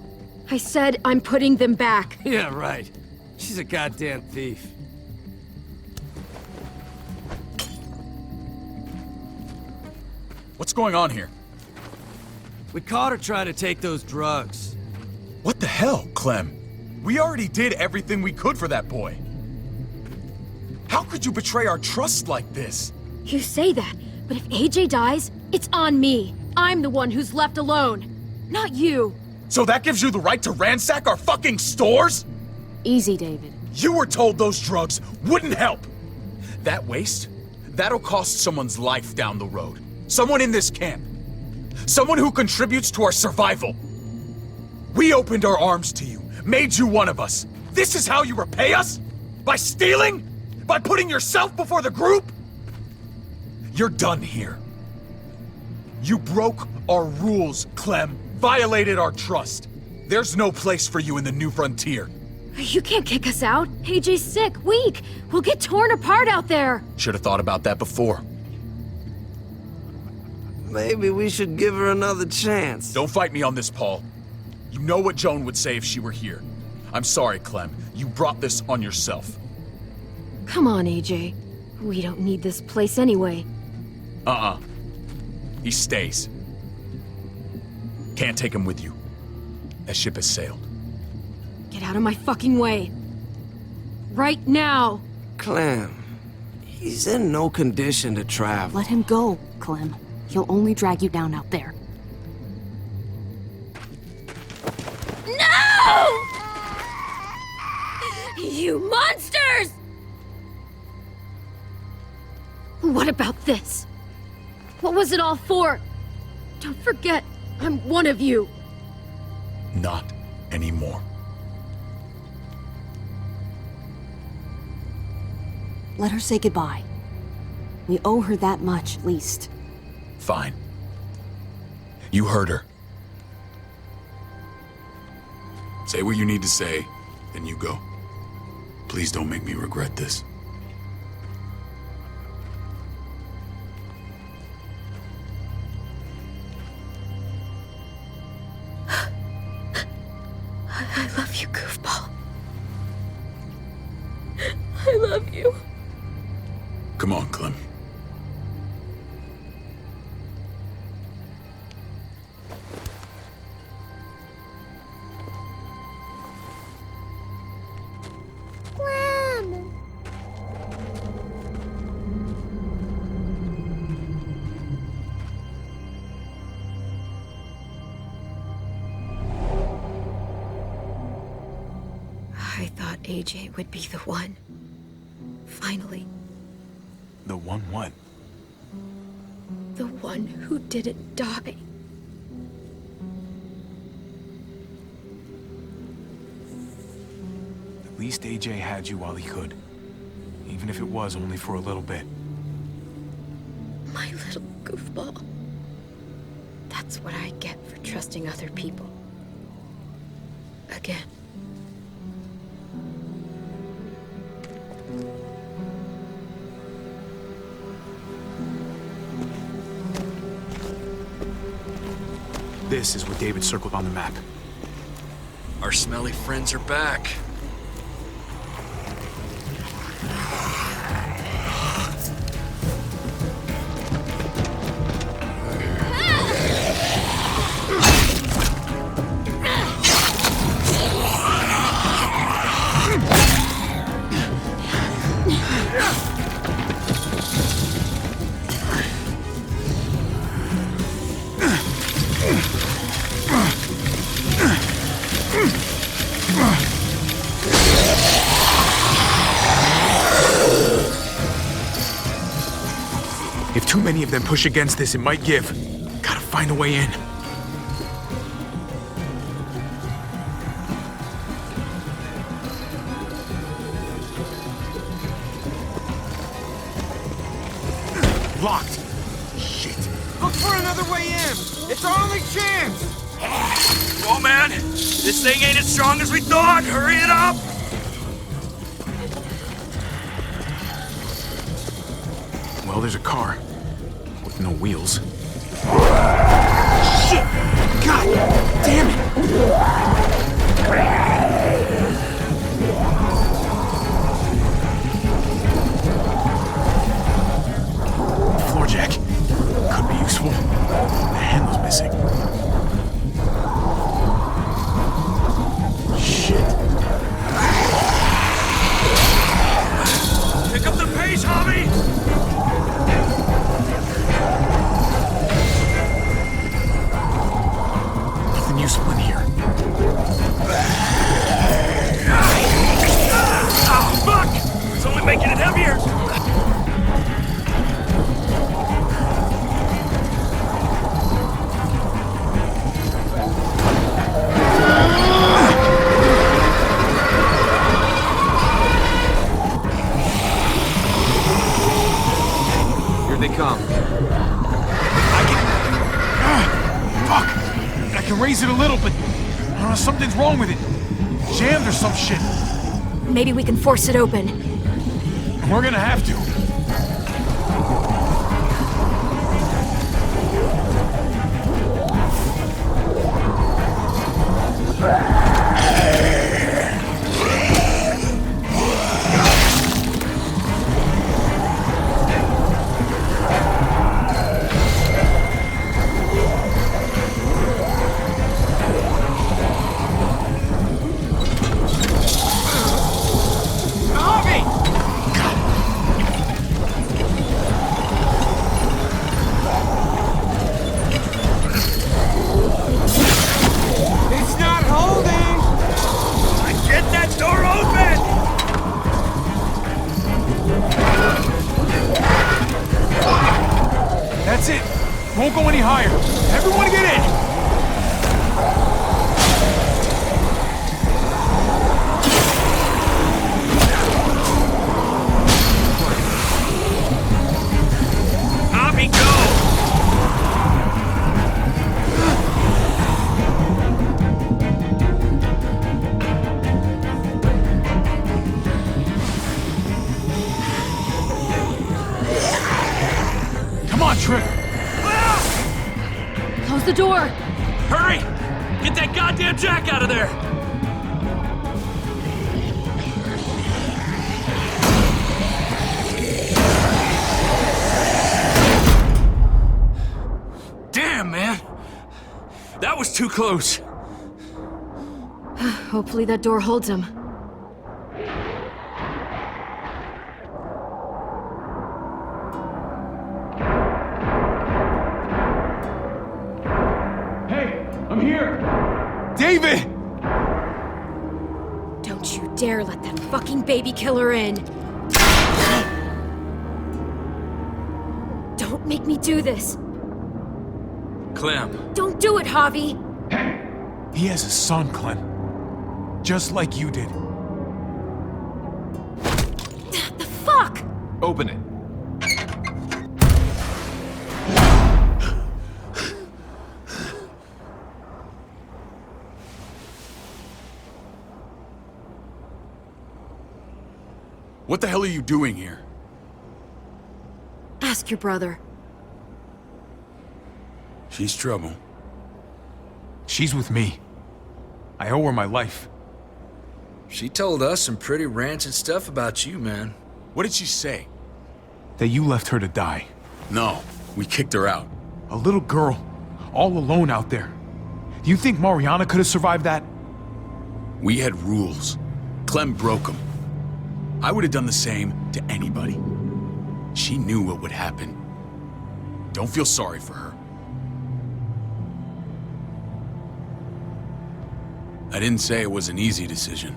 S4: I said I'm putting them back.
S12: Yeah, right. She's a goddamn thief.
S1: What's going on here?
S12: We caught her trying to take those drugs.
S1: What the hell, Clem? We already did everything we could for that boy. How could you betray our trust like this?
S4: You say that, but if AJ dies, it's on me. I'm the one who's left alone, not you.
S1: So that gives you the right to ransack our fucking stores?
S16: Easy, David.
S1: You were told those drugs wouldn't help. That waste, that'll cost someone's life down the road. Someone in this camp. Someone who contributes to our survival. We opened our arms to you, made you one of us. This is how you repay us? By stealing? By putting yourself before the group? You're done here. You broke our rules, Clem. Violated our trust. There's no place for you in the New Frontier.
S4: You can't kick us out. AJ's sick, weak. We'll get torn apart out there.
S1: Should have thought about that before.
S12: Maybe we should give her another chance.
S1: Don't fight me on this, Paul. You know what Joan would say if she were here. I'm sorry, Clem. You brought this on yourself.
S4: Come on, AJ. We don't need this place anyway.
S1: He stays. Can't take him with you. That ship has sailed.
S4: Get out of my fucking way. Right now.
S12: Clem, he's in no condition to travel.
S16: Let him go, Clem. He'll only drag you down out there.
S4: No! You monsters! What about this? What was it all for? Don't forget, I'm one of you.
S1: Not anymore.
S16: Let her say goodbye. We owe her that much, at least.
S1: Fine. You heard her.
S7: Say what you need to say, then you go. Please don't make me regret this.
S4: I love you, goofball. I love you.
S7: Come on, Clem.
S4: I thought AJ would be the one. Finally.
S1: The one what?
S4: The one who didn't die.
S1: At least AJ had you while he could. Even if it was only for a little bit.
S4: My little goofball. That's what I get for trusting other people. Again.
S1: This is what David circled on the map.
S10: Our smelly friends are back.
S1: If too many of them push against this, it might give. Gotta find a way in. Locked. Shit.
S9: Look for another way in. It's our only chance.
S10: Oh man, this thing ain't as strong as we thought. Hurry it up.
S1: Well, there's a car. With no wheels.
S9: Shit! God damn it!
S1: Floor jack. Could be useful. The handle's missing. Shit.
S10: Pick up the pace, Javi!
S1: Nothing useful in here.
S10: Oh, fuck! It's only making it heavier!
S5: Here they come.
S1: Fuck! I can raise it a little, but something's wrong with it. Jammed or some shit.
S16: Maybe we can force it open.
S1: We're gonna have to.
S9: It's not holding!
S10: Get that door open!
S1: That's it. Won't go any higher. Everyone get in!
S10: Javi, go!
S1: Come on, Trip.
S3: Close the door.
S10: Hurry! Get that goddamn jack out of there! Damn, man! That was too close.
S16: Hopefully that door holds him.
S1: Hey, I'm here! David!
S16: Don't you dare let that fucking baby killer in! Don't make me do this!
S10: Clem.
S16: Don't do it, Javi!
S1: He has a son, Clem. Just like you did.
S16: fuck?
S5: Open it.
S7: What the hell are you doing here?
S16: Ask your brother.
S7: She's trouble.
S1: She's with me. I owe her my life.
S10: She told us some pretty rancid stuff about you, man.
S7: What did she say?
S1: That you left her to die.
S7: No, we kicked her out.
S1: A little girl, all alone out there. Do you think Mariana could have survived that?
S7: We had rules. Clem broke them. I would have done the same to anybody. She knew what would happen. Don't feel sorry for her. I didn't say it was an easy decision.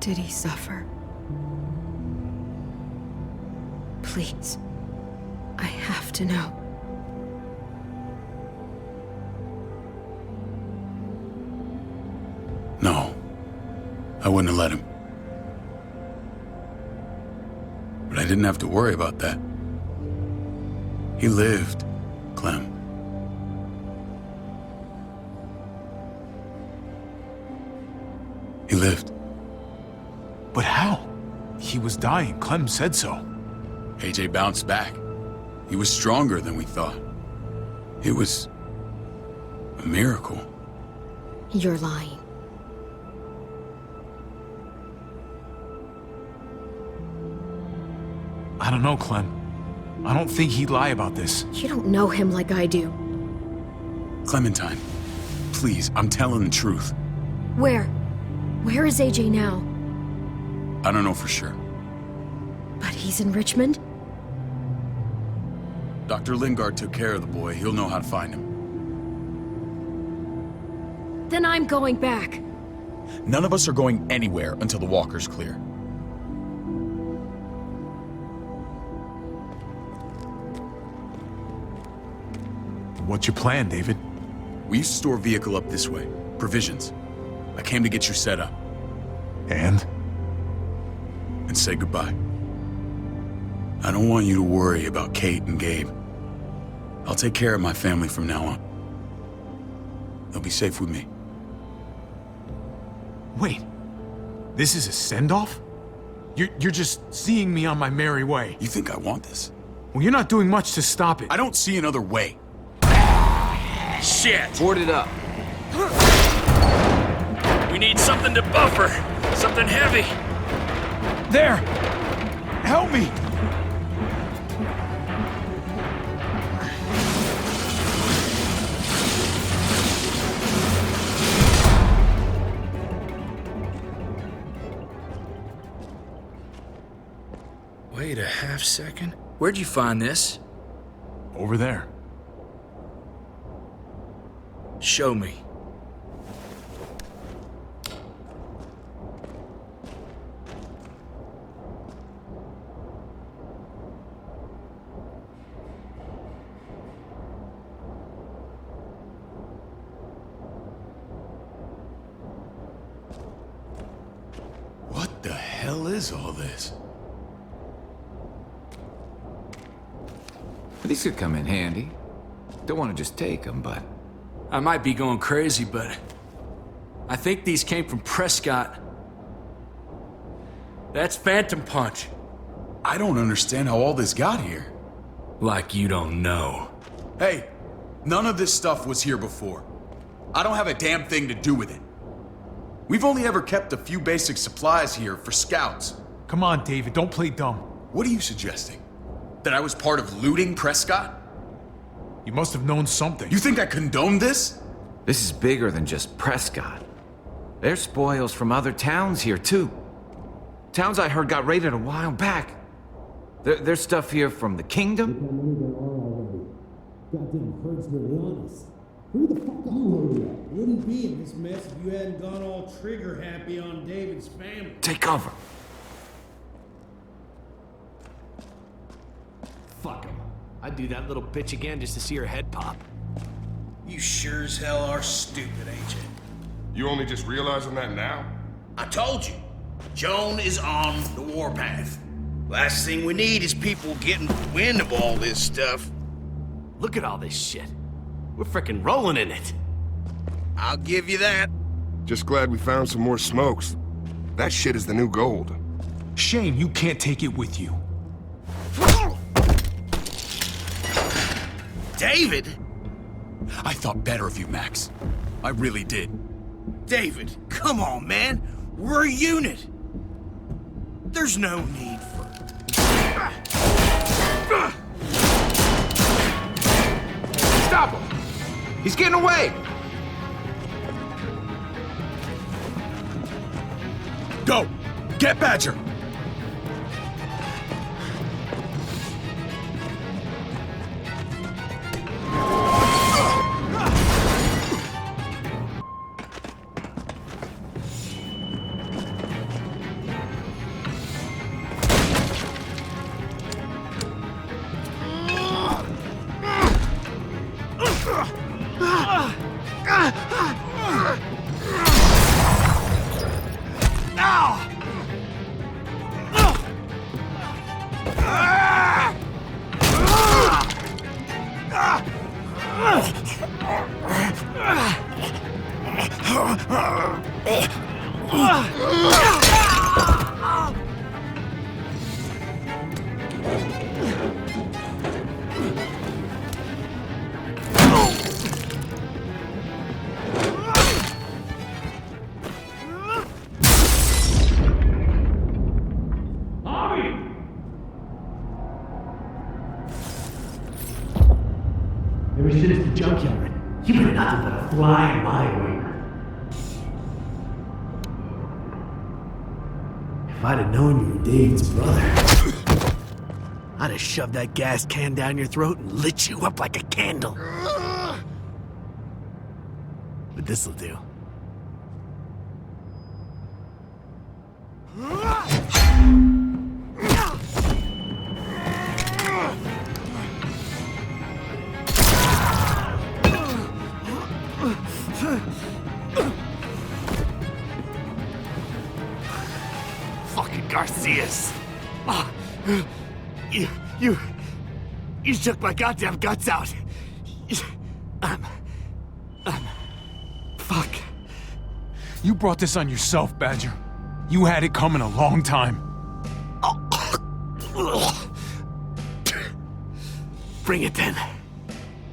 S4: Did he suffer? Please. I have to know.
S7: No. I wouldn't have let him. But I didn't have to worry about that. He lived, Clem. He lived.
S1: But how? He was dying. Clem said so.
S7: AJ bounced back. He was stronger than we thought. It was a miracle.
S16: You're lying.
S1: I don't know, Clem. I don't think he'd lie about this.
S16: You don't know him like I do.
S7: Clementine, please, I'm telling the truth.
S16: Where? Where is AJ now?
S7: I don't know for sure.
S16: But he's in Richmond?
S7: Dr. Lingard took care of the boy. He'll know how to find him.
S16: Then I'm going back.
S7: None of us are going anywhere until the walker's clear.
S1: What's your plan, David?
S7: We used to store a vehicle up this way. Provisions. I came to get you set up.
S1: And?
S7: And say goodbye. I don't want you to worry about Kate and Gabe. I'll take care of my family from now on. They'll be safe with me.
S1: Wait. This is a send-off? You're just seeing me on my merry way.
S7: You think I want this?
S1: Well, you're not doing much to stop it.
S7: I don't see another way.
S10: Shit!
S5: Board it up.
S10: We need something to buffer. Something heavy.
S1: There! Help me!
S10: Wait a half second. Where'd you find this?
S1: Over there.
S10: Show me.
S7: What the hell is all this?
S5: These could come in handy. Don't want to just take them, but...
S10: I might be going crazy, but... I think these came from Prescott. That's Phantom Punch.
S7: I don't understand how all this got here.
S10: Like you don't know.
S7: Hey, none of this stuff was here before. I don't have a damn thing to do with it. We've only ever kept a few basic supplies here for scouts.
S1: Come on, David, don't play dumb.
S7: What are you suggesting? That I was part of looting Prescott?
S1: You must have known something.
S7: You think I condoned this?
S5: This is bigger than just Prescott. There's spoils from other towns here, too. Towns I heard got raided a while back. There's stuff here from the Kingdom.
S17: Goddamn herd's really honest. Who the fuck are you? Wouldn't be in this mess if you hadn't gone all trigger happy on David's family.
S5: Take cover.
S18: Fuck him. I'd do that little bitch again just to see her head pop.
S15: You sure as hell are stupid, ain't you?
S19: You only just realizing that now?
S15: I told you. Joan is on the warpath. Last thing we need is people getting wind of all this stuff.
S18: Look at all this shit. We're frickin' rolling in it.
S15: I'll give you that.
S19: Just glad we found some more smokes. That shit is the new gold.
S1: Shame you can't take it with you.
S15: David?
S7: I thought better of you, Max. I really did.
S15: David, come on, man. We're a unit. There's no need for...
S5: Stop him! He's getting away!
S1: Go! Get Badger!
S18: Ever since the junkyard, you've been nothing but a fly in my wing. If I'd have known you were David's brother, I'd have shoved that gas can down your throat and lit you up like a candle. But this'll do. Fucking Garcias. Oh, you shook my goddamn guts out.
S1: Fuck. You brought this on yourself, Badger. You had it coming a long time.
S18: Bring it then.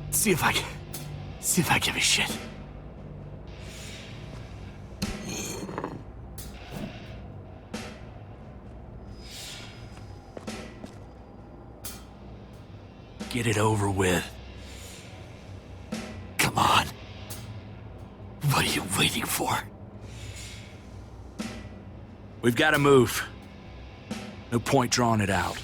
S18: See if I give a shit. Get it over with. Come on. What are you waiting for?
S10: We've got to move. No point drawing it out.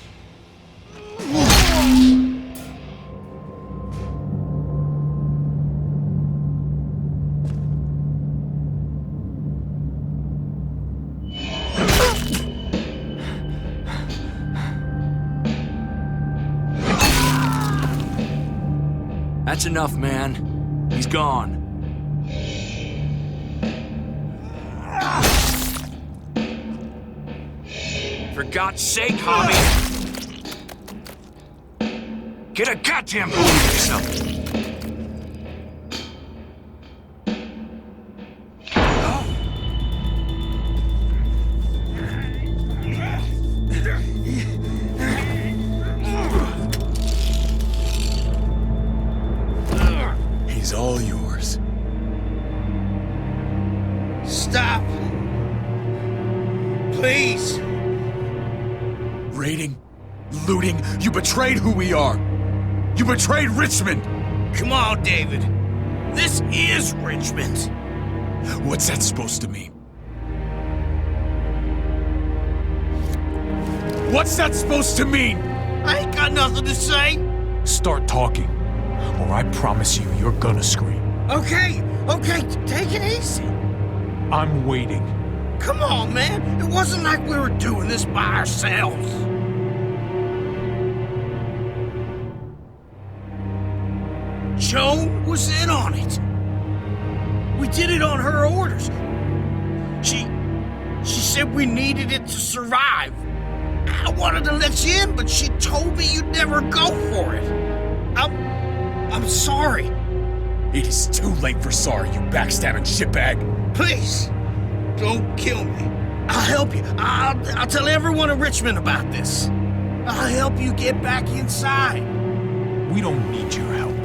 S10: That's enough, man. He's gone. For God's sake, Javi! Get a goddamn hold of yourself!
S7: He's all yours.
S15: Stop! Please!
S1: Raiding, looting, you betrayed who we are. You betrayed Richmond.
S15: Come on, David. This is Richmond.
S1: What's that supposed to mean? What's that supposed to mean?
S15: I ain't got nothing to say.
S1: Start talking, or I promise you, you're gonna scream.
S15: Okay, take it easy.
S1: I'm waiting.
S15: Come on, man. It wasn't like we were doing this by ourselves. Joan was in on it. We did it on her orders. She said we needed it to survive. I wanted to let you in, but she told me you'd never go for it. I'm sorry.
S7: It is too late for sorry, you backstabbing shitbag.
S15: Please, don't kill me. I'll help you. I'll tell everyone in Richmond about this. I'll help you get back inside.
S1: We don't need your help.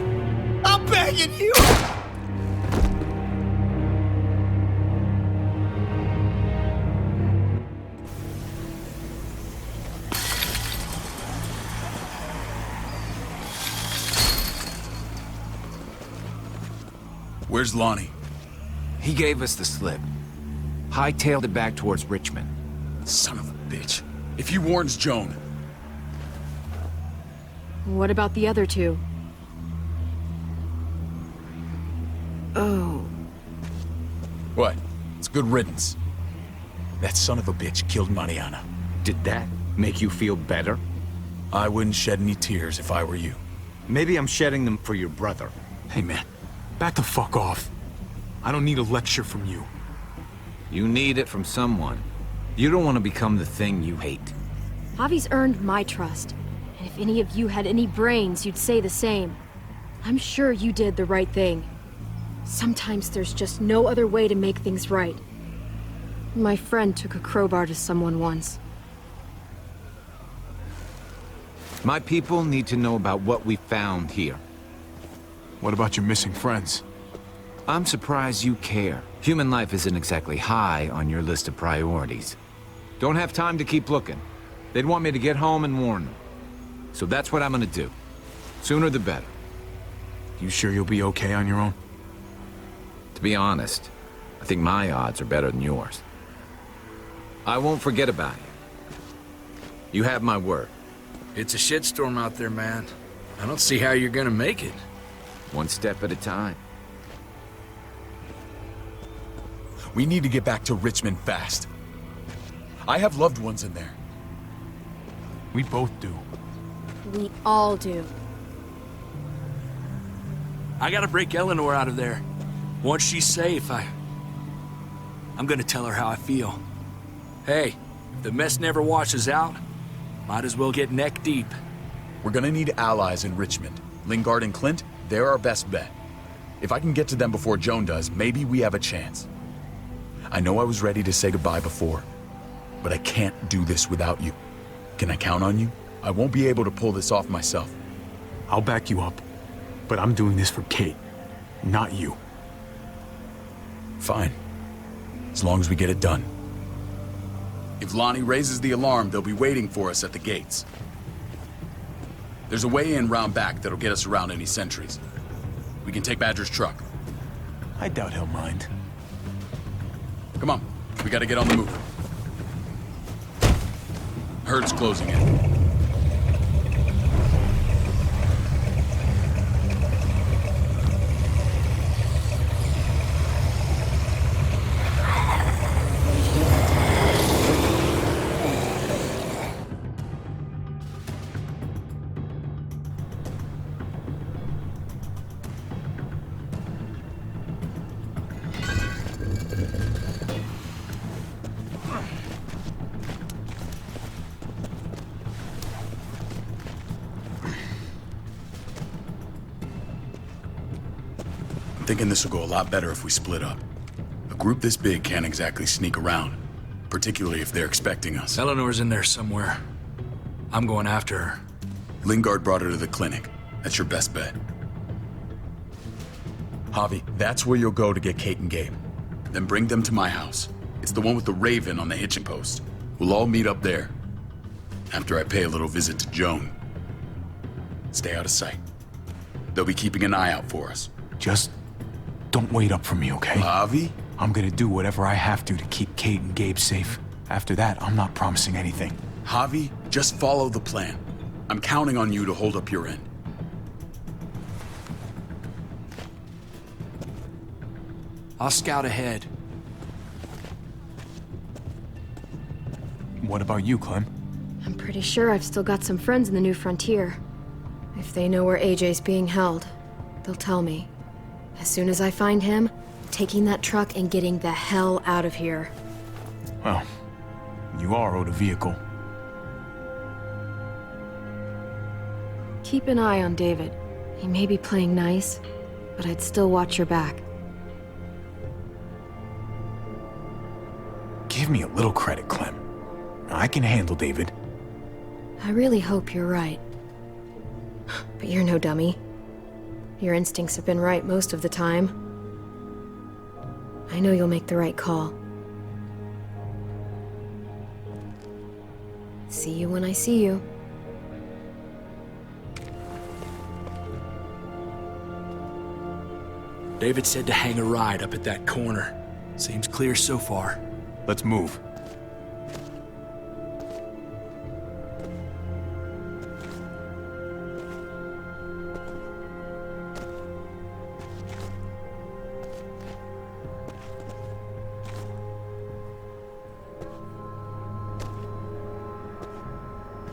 S15: I'm begging you!
S7: Where's Lonnie?
S5: He gave us the slip. Hightailed it back towards Richmond.
S7: Son of a bitch. If he warns Joan...
S16: What about the other two? Oh.
S7: What? It's good riddance. That son of a bitch killed Mariana.
S1: Did that make you feel better?
S7: I wouldn't shed any tears if I were you.
S1: Maybe I'm shedding them for your brother. Hey man, back the fuck off. I don't need a lecture from you.
S5: You need it from someone. You don't want to become the thing you hate.
S16: Javi's earned my trust. And if any of you had any brains, you'd say the same. I'm sure you did the right thing. Sometimes there's just no other way to make things right. My friend took a crowbar to someone once.
S5: My people need to know about what we found here.
S1: What about your missing friends?
S5: I'm surprised you care. Human life isn't exactly high on your list of priorities. Don't have time to keep looking. They'd want me to get home and warn them. So that's what I'm gonna do. Sooner the better.
S1: You sure you'll be okay on your own?
S5: To be honest, I think my odds are better than yours. I won't forget about you. You have my word.
S10: It's a shitstorm out there, man. I don't see how you're gonna make it.
S5: One step at a time.
S7: We need to get back to Richmond fast. I have loved ones in there.
S1: We both do.
S16: We all do.
S10: I gotta break Eleanor out of there. Once she's safe, I'm gonna tell her how I feel. Hey, if the mess never washes out, might as well get neck deep.
S7: We're gonna need allies in Richmond. Lingard and Clint, they're our best bet. If I can get to them before Joan does, maybe we have a chance. I know I was ready to say goodbye before, but I can't do this without you. Can I count on you? I won't be able to pull this off myself.
S1: I'll back you up, but I'm doing this for Kate, not you.
S7: Fine. As long as we get it done. If Lonnie raises the alarm, they'll be waiting for us at the gates. There's a way in round back that'll get us around any sentries. We can take Badger's truck.
S1: I doubt he'll mind.
S7: Come on, we gotta get on the move. Herd's closing in. Thinking this will go a lot better if we split up. A group this big can't exactly sneak around, particularly if they're expecting us.
S10: Eleanor's in there somewhere. I'm going after her.
S7: Lingard brought her to the clinic. That's your best bet. Javi, that's where you'll go to get Kate and Gabe. Then bring them to my house. It's the one with the raven on the hitching post. We'll all meet up there. After I pay a little visit to Joan. Stay out of sight. They'll be keeping an eye out for us.
S1: Just don't wait up for me, okay?
S7: Javi?
S1: I'm gonna do whatever I have to keep Kate and Gabe safe. After that, I'm not promising anything.
S7: Javi, just follow the plan. I'm counting on you to hold up your end.
S10: I'll scout ahead.
S1: What about you, Clem?
S16: I'm pretty sure I've still got some friends in the New Frontier. If they know where AJ's being held, they'll tell me. As soon as I find him, taking that truck and getting the hell out of here.
S1: Well, you are owed a vehicle.
S16: Keep an eye on David. He may be playing nice, but I'd still watch your back.
S1: Give me a little credit, Clem. I can handle David.
S16: I really hope you're right. But you're no dummy. Your instincts have been right most of the time. I know you'll make the right call. See you when I see you.
S10: David said to hang a ride up at that corner. Seems clear so far.
S1: Let's move.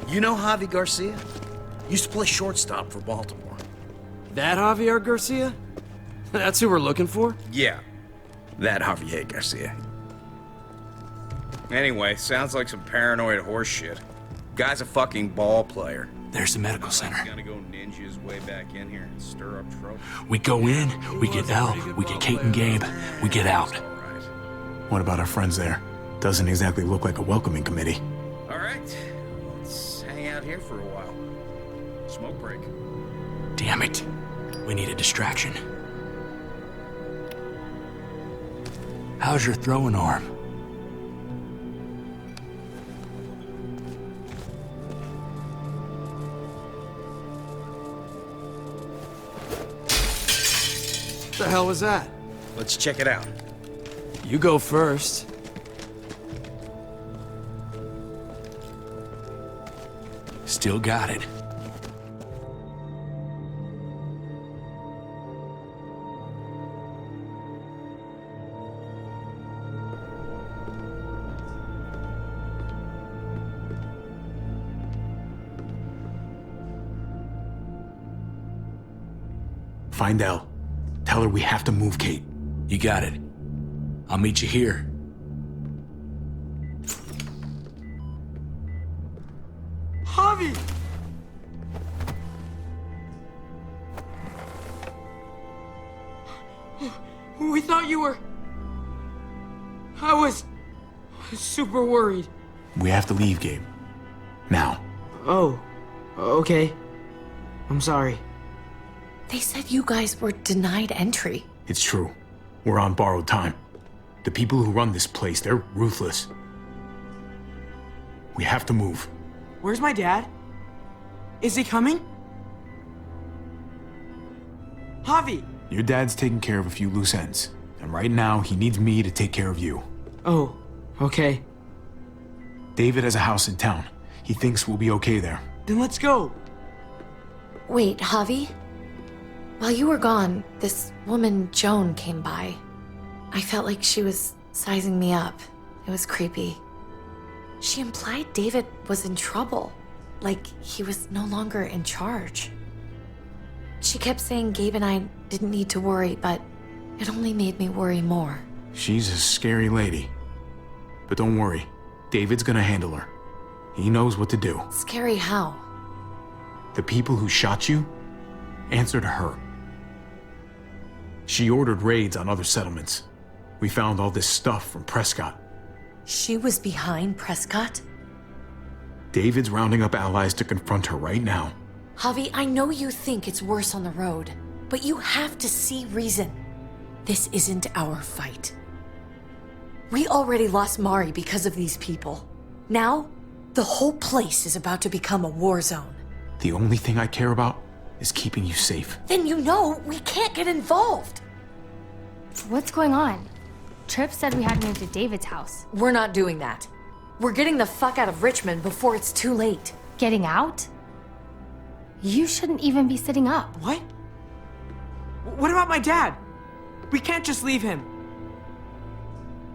S18: You know Javi Garcia? Used to play shortstop for Baltimore.
S12: That Javier Garcia? That's who we're looking for?
S20: Yeah, that Javier Garcia. Anyway, sounds like some paranoid horse shit. Guy's a fucking ball player.
S10: There's the medical center.
S20: He's gonna go ninja his way back in here and stir up trouble.
S10: We go in, we get Elle, we get Kate and Gabe, we get out.
S1: What about our friends there? Doesn't exactly look like a welcoming committee.
S20: All right, let's hang out here for a while. Smoke break.
S10: Damn it. We need a distraction. How's your throwing arm?
S12: What the hell was that?
S20: Let's check it out.
S12: You go first.
S10: Still got it.
S1: Find Elle. Tell her we have to move Kate.
S10: You got it. I'll meet you here.
S9: Javi! We thought you were... I was super worried.
S1: We have to leave, Gabe. Now.
S9: Oh, okay. I'm sorry.
S8: They said you guys were denied entry.
S1: It's true. We're on borrowed time. The people who run this place, they're ruthless. We have to move.
S9: Where's my dad? Is he coming? Javi!
S1: Your dad's taking care of a few loose ends. And right now, he needs me to take care of you.
S9: Oh, okay.
S1: David has a house in town. He thinks we'll be okay there.
S9: Then let's go.
S8: Wait, Javi? While you were gone, this woman, Joan, came by. I felt like she was sizing me up. It was creepy. She implied David was in trouble, like he was no longer in charge. She kept saying Gabe and I didn't need to worry, but it only made me worry more.
S1: She's a scary lady. But don't worry, David's gonna handle her. He knows what to do.
S8: Scary how?
S1: The people who shot you answer to her. She ordered raids on other settlements. We found all this stuff from Prescott.
S8: She was behind Prescott?
S1: David's rounding up allies to confront her right now.
S8: Javi, I know you think it's worse on the road, but you have to see reason. This isn't our fight. We already lost Mari because of these people. Now, the whole place is about to become a war zone.
S1: The only thing I care about is keeping you safe.
S8: Then you know we can't get involved.
S3: What's going on? Tripp said we had to move to David's house.
S8: We're not doing that. We're getting the fuck out of Richmond before it's too late.
S3: Getting out? You shouldn't even be sitting up.
S9: What? What about my dad? We can't just leave him.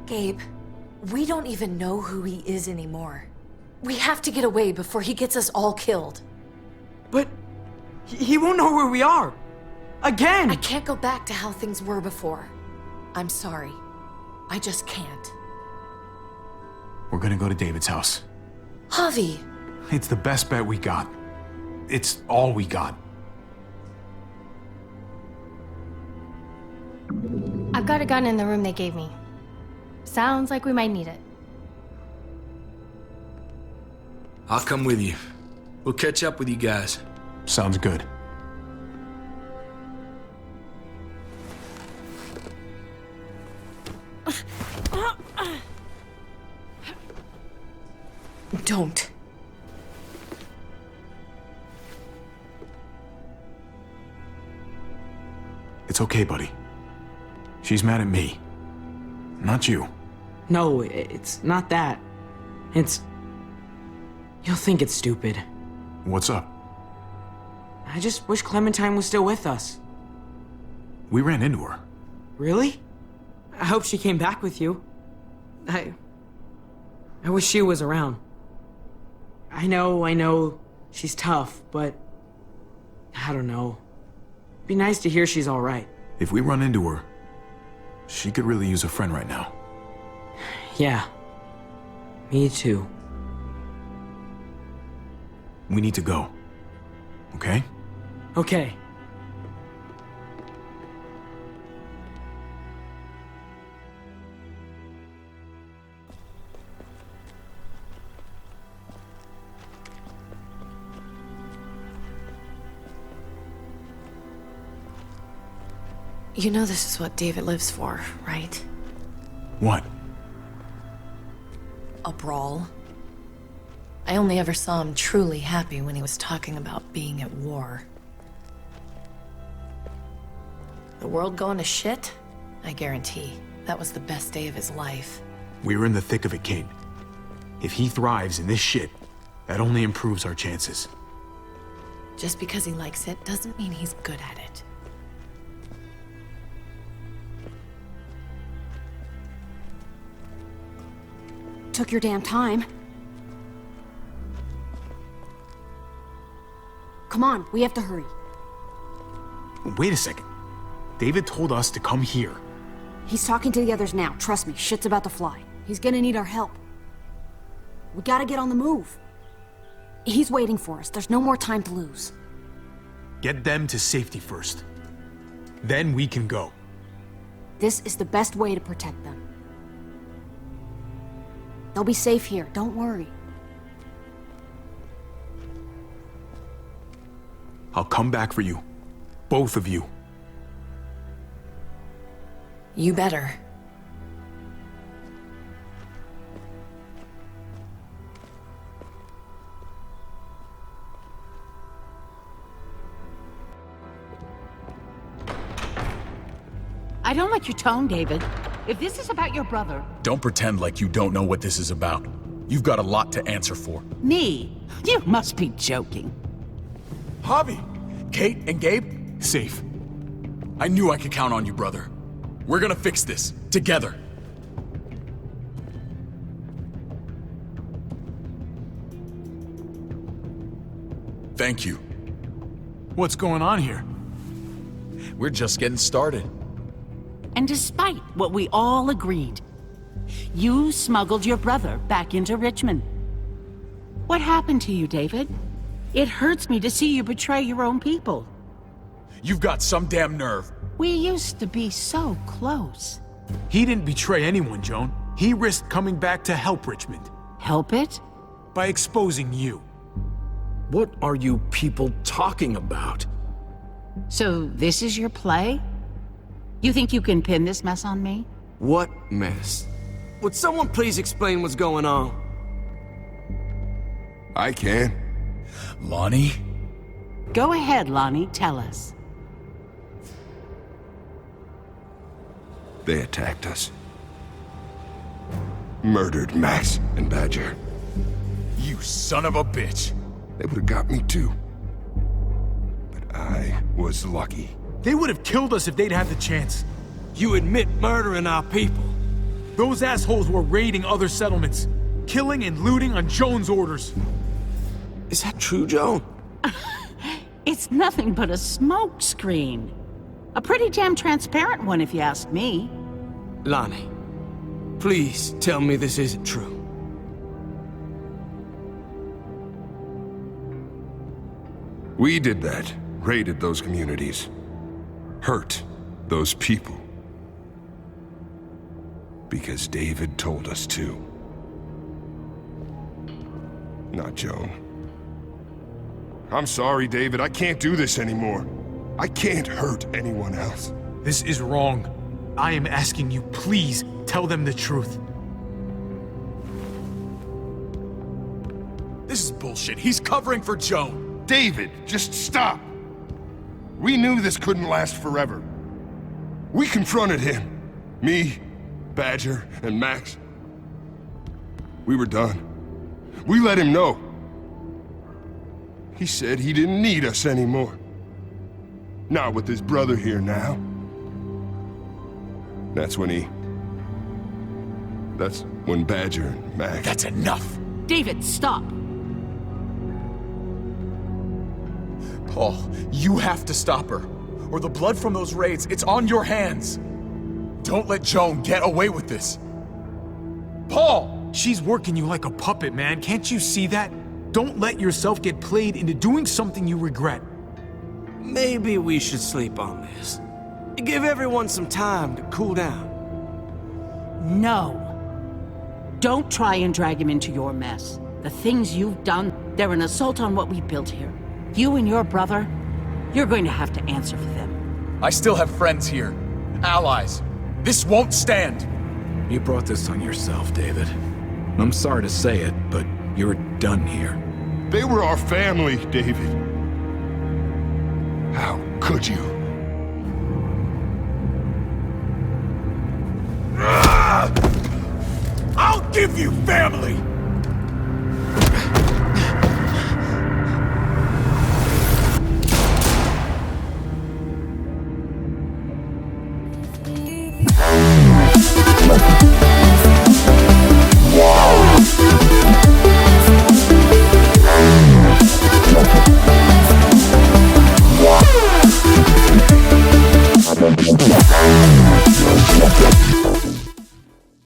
S8: Gabe, we don't even know who he is anymore. We have to get away before he gets us all killed.
S9: But he won't know where we are. Again!
S8: I can't go back to how things were before. I'm sorry. I just can't.
S1: We're gonna go to David's house.
S8: Javi!
S1: It's the best bet we got. It's all we got.
S3: I've got a gun in the room they gave me. Sounds like we might need it.
S10: I'll come with you. We'll catch up with you guys.
S1: Sounds good.
S8: Don't.
S1: It's okay, buddy. She's mad at me. Not you.
S9: No, it's not that. It's... You'll think it's stupid.
S1: What's up?
S9: I just wish Clementine was still with us.
S1: We ran into her.
S9: Really? I hope she came back with you. I wish she was around. I know, she's tough, but... I don't know. It'd be nice to hear she's alright.
S1: If we run into her, she could really use a friend right now.
S9: Yeah. Me too.
S1: We need to go. Okay?
S9: Okay.
S8: You know this is what David lives for, right?
S1: What?
S8: A brawl. I only ever saw him truly happy when he was talking about being at war. The world going to shit? I guarantee. That was the best day of his life.
S1: We're in the thick of it, Kate. If he thrives in this shit, that only improves our chances.
S8: Just because he likes it doesn't mean he's good at it.
S16: Took your damn time. Come on, we have to hurry.
S1: Wait a second. David told us to come here.
S16: He's talking to the others now. Trust me, shit's about to fly. He's gonna need our help. We gotta get on the move. He's waiting for us. There's no more time to lose.
S1: Get them to safety first. Then we can go.
S16: This is the best way to protect them. They'll be safe here, don't worry.
S1: I'll come back for you. Both of you.
S8: You better.
S14: I don't like your tone, David. If this is about your brother...
S7: Don't pretend like you don't know what this is about. You've got a lot to answer for.
S14: Me? You must be joking.
S7: Javi! Kate and Gabe? Safe. I knew I could count on you, brother. We're gonna fix this. Together. Thank you.
S1: What's going on here?
S7: We're just getting started.
S14: And despite what we all agreed, you smuggled your brother back into Richmond. What happened to you, David? It hurts me to see you betray your own people.
S7: You've got some damn nerve.
S14: We used to be so close.
S1: He didn't betray anyone, Joan. He risked coming back to help Richmond.
S14: Help it?
S1: By exposing you.
S13: What are you people talking about?
S14: So this is your play? You think you can pin this mess on me?
S12: What mess? Would someone please explain what's going on?
S19: I can.
S7: Lonnie?
S14: Go ahead, Lonnie, tell us.
S19: They attacked us. Murdered Max and Badger.
S7: You son of a bitch.
S19: They would have got me too. But I was lucky.
S1: They would have killed us if they'd had the chance.
S12: You admit murdering our people.
S1: Those assholes were raiding other settlements, killing and looting on Joan's orders.
S12: Is that true, Joan?
S14: It's nothing but a smoke screen. A pretty damn transparent one, if you ask me.
S12: Lonnie, please tell me this isn't true.
S19: We did that. Raided those communities. Hurt those people. Because David told us to. Not Joan. I'm sorry, David. I can't do this anymore. I can't hurt anyone else.
S1: This is wrong. I am asking you, please, tell them the truth.
S21: This is bullshit. He's covering for Joan.
S19: David, just stop. We knew this couldn't last forever. We confronted him. Me, Badger, and Max. We were done. We let him know. He said he didn't need us anymore. Not with his brother here now. That's when Badger and Max...
S21: That's enough!
S14: David, stop!
S21: Paul, you have to stop her. Or the blood from those raids, it's on your hands. Don't let Joan get away with this. Paul!
S1: She's working you like a puppet, man. Can't you see that? Don't let yourself get played into doing something you regret.
S12: Maybe we should sleep on this. Give everyone some time to cool down.
S14: No. Don't try and drag him into your mess. The things you've done, they're an assault on what we built here. You and your brother, you're going to have to answer for them.
S21: I still have friends here. Allies. This won't stand.
S13: You brought this on yourself, David. I'm sorry to say it, but you're done here.
S19: They were our family, David. How could you?
S21: I'll give you family!